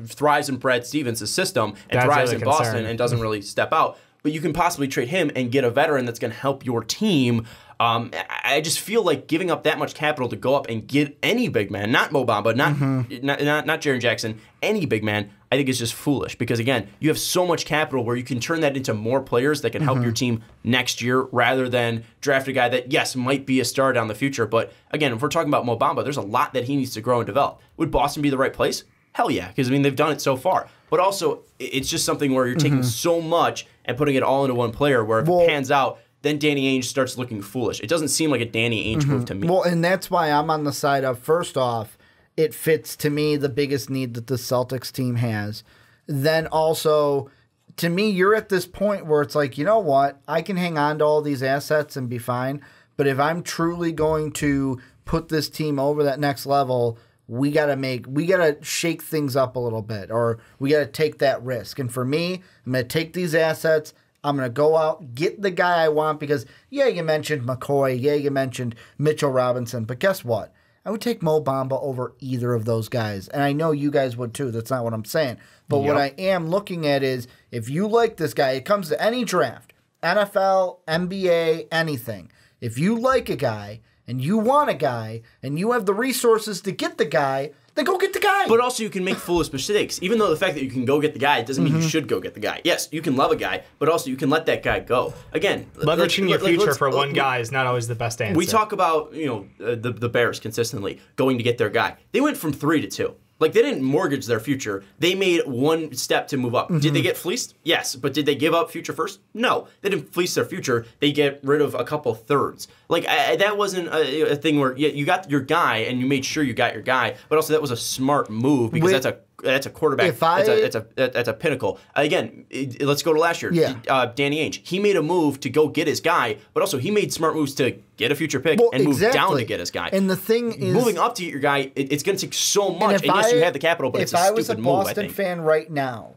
thrives in Brad Stevens' system and thrives in Boston and doesn't really step out. But you can possibly trade him and get a veteran that's going to help your team. I just feel like giving up that much capital to go up and get any big man, not Mo Bamba, not Jaren Jackson, any big man, I think is just foolish. Because again, you have so much capital where you can turn that into more players that can help your team next year rather than draft a guy that, yes, might be a star down the future. But again, if we're talking about Mo Bamba, there's a lot that he needs to grow and develop. Would Boston be the right place? Hell yeah, because they've done it so far. But also, it's just something where you're taking so much and putting it all into one player where if it pans out, then Danny Ainge starts looking foolish. It doesn't seem like a Danny Ainge move to me. Well, and that's why I'm on the side of, first off, it fits to me the biggest need that the Celtics team has. Then also, to me, you're at this point where it's like, you know what? I can hang on to all these assets and be fine. But if I'm truly going to put this team over that next level, we gotta shake things up a little bit, or we gotta take that risk. And for me, I'm gonna take these assets. I'm gonna go out, get the guy I want because you mentioned McCoy, you mentioned Mitchell Robinson, but guess what? I would take Mo Bamba over either of those guys, and I know you guys would too. That's not what I'm saying. But what I am looking at is if you like this guy, it comes to any draft, NFL, NBA, anything. If you like a guy and you want a guy and you have the resources to get the guy, then go get the guy. But also you can make foolish mistakes. Even though the fact that you can go get the guy doesn't mean you should go get the guy. Yes, you can love a guy, but also you can let that guy go. Again, leveraging your future for one guy is not always the best answer. We talk about the Bears consistently going to get their guy. They went from 3 to 2. Like, they didn't mortgage their future. They made one step to move up. Did they get fleeced? Yes. But did they give up future first? No. They didn't fleece their future. They get rid of a couple thirds. Like, that wasn't a thing where you got your guy and you made sure you got your guy, but also that was a smart move because that's a quarterback. That's a pinnacle. Again, let's go to last year. Yeah. Danny Ainge. He made a move to go get his guy, but also he made smart moves to get a future pick and move down to get his guy. And the thing is, moving up to get your guy, it's going to take so much. And yes, you have the capital, but it's a stupid move. If I was a Boston fan right now,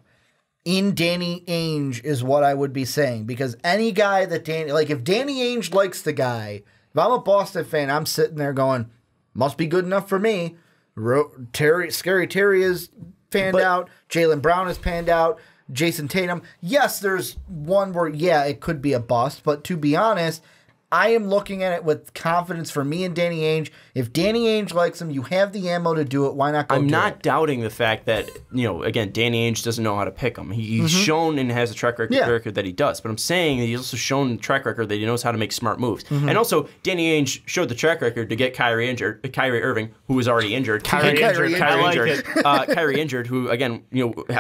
in Danny Ainge is what I would be saying, because any guy that if Danny Ainge likes the guy, if I'm a Boston fan, I'm sitting there going, must be good enough for me. Scary Terry is panned out. Jaylen Brown is panned out. Jason Tatum. Yes, there's one where, it could be a bust. But to be honest, I am looking at it with confidence for me and Danny Ainge. If Danny Ainge likes him, you have the ammo to do it. Why not go do it? I'm not doubting the fact that, again, Danny Ainge doesn't know how to pick him. He's shown and has a track record that he does. But I'm saying that he's also shown the track record that he knows how to make smart moves. And also, Danny Ainge showed the track record to get Kyrie Irving, who was already injured. Kyrie injured, who, again,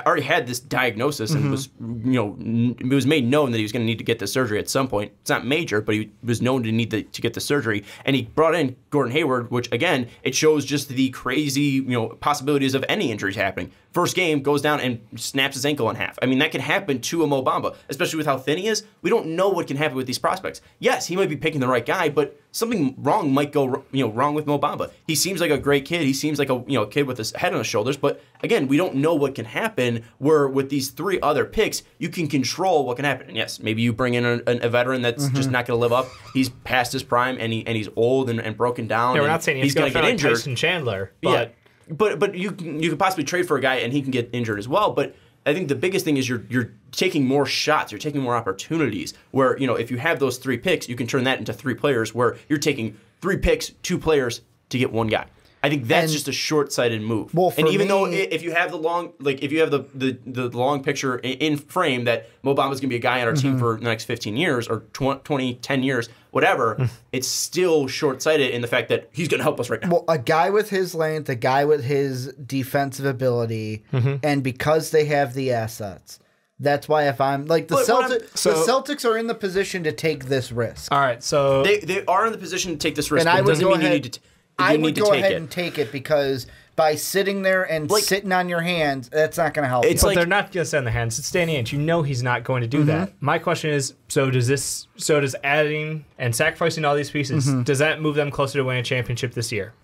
already had this diagnosis and was, it was made known that he was going to need to get the surgery at some point. It's not major, but he was known to need to get the surgery, and he brought in Gordon Hayward, which again, it shows just the crazy possibilities of any injuries happening. First game goes down and snaps his ankle in half. I mean, that can happen to a Mo Bamba, especially with how thin he is. We don't know what can happen with these prospects. Yes, he might be picking the right guy, but something wrong might go wrong with Mo Bamba. He seems like a great kid. He seems like a kid with his head on his shoulders, but again, we don't know what can happen. Where with these 3 other picks, you can control what can happen. And yes, maybe you bring in a veteran that's just not going to live up. He's past his prime and he's old and broken down. Yeah, we're not saying he's going to get injured. Tyson Chandler, but. Yeah. But you could possibly trade for a guy and he can get injured as well. But I think the biggest thing is you're taking more shots, you're taking more opportunities. Where if you have those 3 picks, you can turn that into 3 players. Where you're taking 3 picks, 2 players to get 1 guy. I think that's just a short-sighted move. Well, and even though if you have the long picture in frame that Mo Bamba's going to be a guy on our team for the next 15 years or 20, 10 years, whatever, it's still short-sighted in the fact that he's going to help us right now. Well, a guy with his length, a guy with his defensive ability, and because they have the assets. That's why if I'm like the Celtics are in the position to take this risk. All right, so they are in the position to take this risk. And I would go ahead. I would go ahead and take it because by sitting there and sitting on your hands, that's not going to help. But they're not going to sit on their hands. It's Danny Ainge. He's not going to do that. My question is: does adding and sacrificing all these pieces does that move them closer to winning a championship this year?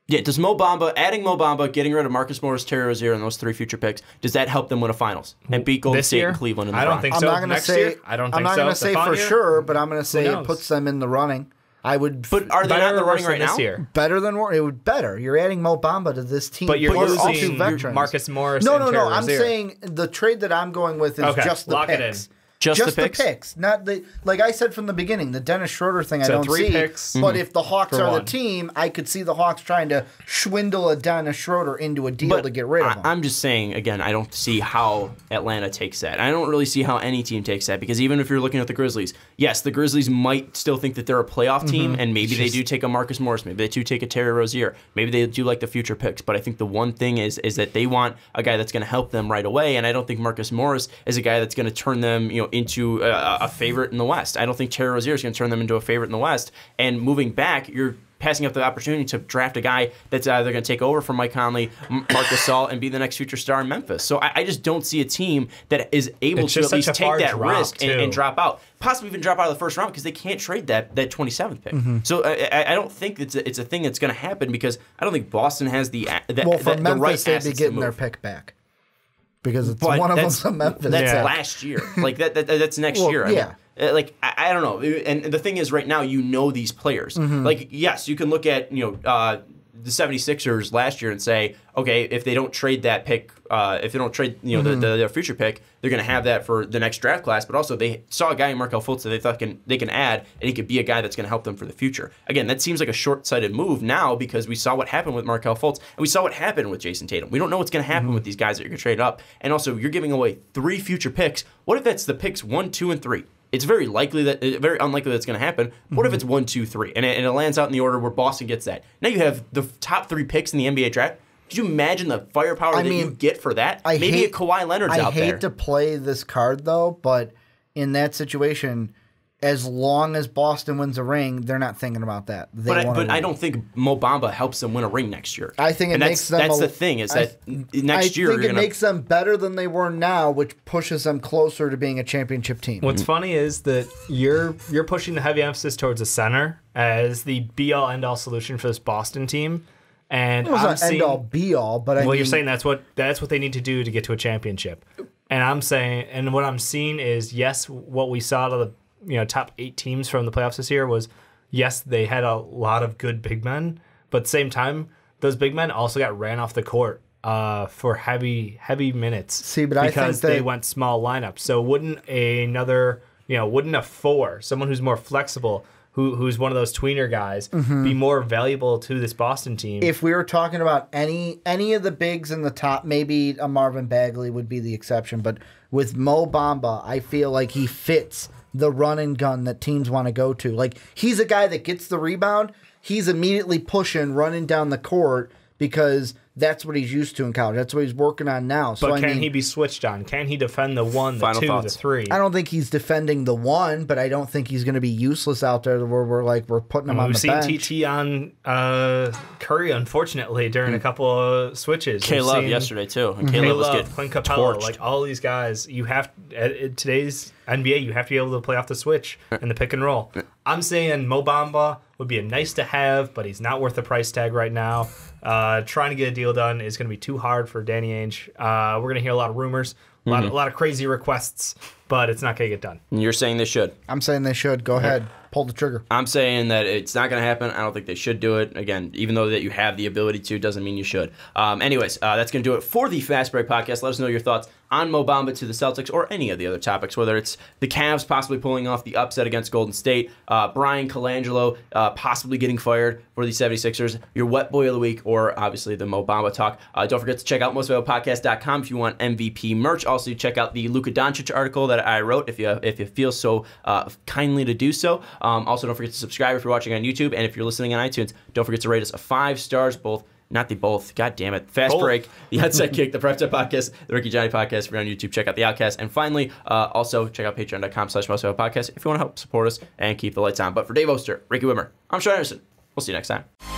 Yeah, does adding Mo Bamba, getting rid of Marcus Morris, Terry Rozier, and those 3 future picks, does that help them win a finals and beat Golden State and Cleveland in the I don't run? think so. I'm not going to say. I don't think I'm not so. going to say for sure, but I'm going to say it puts them in the running. I would. But are they not in the running right now? This year? Better than it would better. You're adding Mo Bamba to this team, but you're losing Marcus Morris. No, and Terry I'm Rozier. saying the trade that I'm going with is just the lock picks. it in. Just the picks? Not the like I said from the beginning. The Dennis Schroeder thing, I don't 3 see. picks but if the Hawks are one. the team, I could see the Hawks trying to swindle a Dennis Schroeder into a deal to get rid of him. I'm just saying again, I don't see how Atlanta takes that. I don't really see how any team takes that because even if you're looking at the Grizzlies, yes, the Grizzlies might still think that they're a playoff team, and maybe they do take a Marcus Morris, maybe they do take a Terry Rozier, maybe they do like the future picks. But I think the one thing is that they want a guy that's going to help them right away, and I don't think Marcus Morris is a guy that's going to turn them, into a favorite in the West. I don't think Terry Rozier is going to turn them into a favorite in the West. And moving back, you're passing up the opportunity to draft a guy that's either going to take over from Mike Conley, Marc Gasol, and be the next future star in Memphis. So I just don't see a team that is able to at least take that risk and drop out. Possibly even drop out of the first round because they can't trade that 27th pick. So I don't think it's a thing that's going to happen because I don't think Boston has the Memphis, right they'd assets be getting to their move. pick back. Because it's But one of that's- them's a Memphis. That's pick. last year. Like that's next year. Yeah. I don't know. And the thing is, right now, these players. Like, yes, you can look at the 76ers last year and say, okay, if they don't trade that pick, if they don't trade their future pick, they're going to have that for the next draft class. But also, they saw a guy in Markelle Fultz that they thought they can add, and he could be a guy that's going to help them for the future. Again, that seems like a short-sighted move now because we saw what happened with Markelle Fultz, and we saw what happened with Jason Tatum. We don't know what's going to happen with these guys that you're going to trade up. And also, you're giving away 3 future picks. What if that's the picks 1, 2, and 3? It's very unlikely that's going to happen. What if it's 1, 2, 3, and it lands out in the order where Boston gets that? Now you have the top 3 picks in the NBA draft. Could you imagine the firepower that you get for that? Maybe a Kawhi Leonard's out there. I hate to play this card though, but in that situation, as long as Boston wins a ring, they're not thinking about that. But I don't think Mo Bamba helps them win a ring next year. I think that's the thing is that next year I think it makes them better than they were now, which pushes them closer to being a championship team. What's funny is that you're pushing the heavy emphasis towards a center as the be-all end-all solution for this Boston team. And it was not end-all be-all, but you're saying that's what they need to do to get to a championship. And I'm saying, and what I'm seeing is, yes, what we saw out of the top 8 teams from the playoffs this year was, yes, they had a lot of good big men, but at the same time, those big men also got ran off the court for heavy minutes. See, but because they went small lineups. So wouldn't a 4, someone who's more flexible, who's one of those tweener guys, be more valuable to this Boston team? If we were talking about any of the bigs in the top, maybe a Marvin Bagley would be the exception, but with Mo Bamba, I feel like he fits the run and gun that teams want to go to. Like, he's a guy that gets the rebound, he's immediately pushing, running down the court because that's what he's used to in college. That's what he's working on now. So but can he be switched on? Can he defend the 1, the 2, the 3? I don't think he's defending the 1, but I don't think he's going to be useless out there where we're putting him on the bench. We've seen TT on Curry, unfortunately, during a couple of switches. K-Love yesterday, too. And K-Love was getting Clint Capella, torched. like all these guys, in today's NBA, you have to be able to play off the switch and the pick and roll. I'm saying Mo Bamba would be a nice to have, but he's not worth the price tag right now. Trying to get a deal done is going to be too hard for Danny Ainge. We're going to hear a lot of rumors, a lot of crazy requests, but it's not going to get done. And you're saying they should. I'm saying they should. Go ahead. Pull the trigger. I'm saying that it's not going to happen. I don't think they should do it. Again, even though that you have the ability to, doesn't mean you should. Anyways, that's going to do it for the Fast Break Podcast. Let us know your thoughts on Mo Bamba to the Celtics or any of the other topics, whether it's the Cavs possibly pulling off the upset against Golden State, Bryan Colangelo possibly getting fired for the 76ers, your wet boy of the week, or obviously the Mo Bamba talk. Don't forget to check out mostvaluablepodcast.com if you want MVP merch. Also, check out the Luka Doncic article that I wrote if you feel so kindly to do so. Also, don't forget to subscribe if you're watching on YouTube, and if you're listening on iTunes, don't forget to rate us 5 stars, God damn it. Fast Break, the Outside Kick, the Prep Time Podcast, the Ricky Johnny Podcast. If you're on YouTube, check out the Outcast. And finally, also check out patreon.com/mostvaluablepodcast if you want to help support us and keep the lights on. But for Dave Oster, Ricky Widmer, I'm Sean Anderson. We'll see you next time.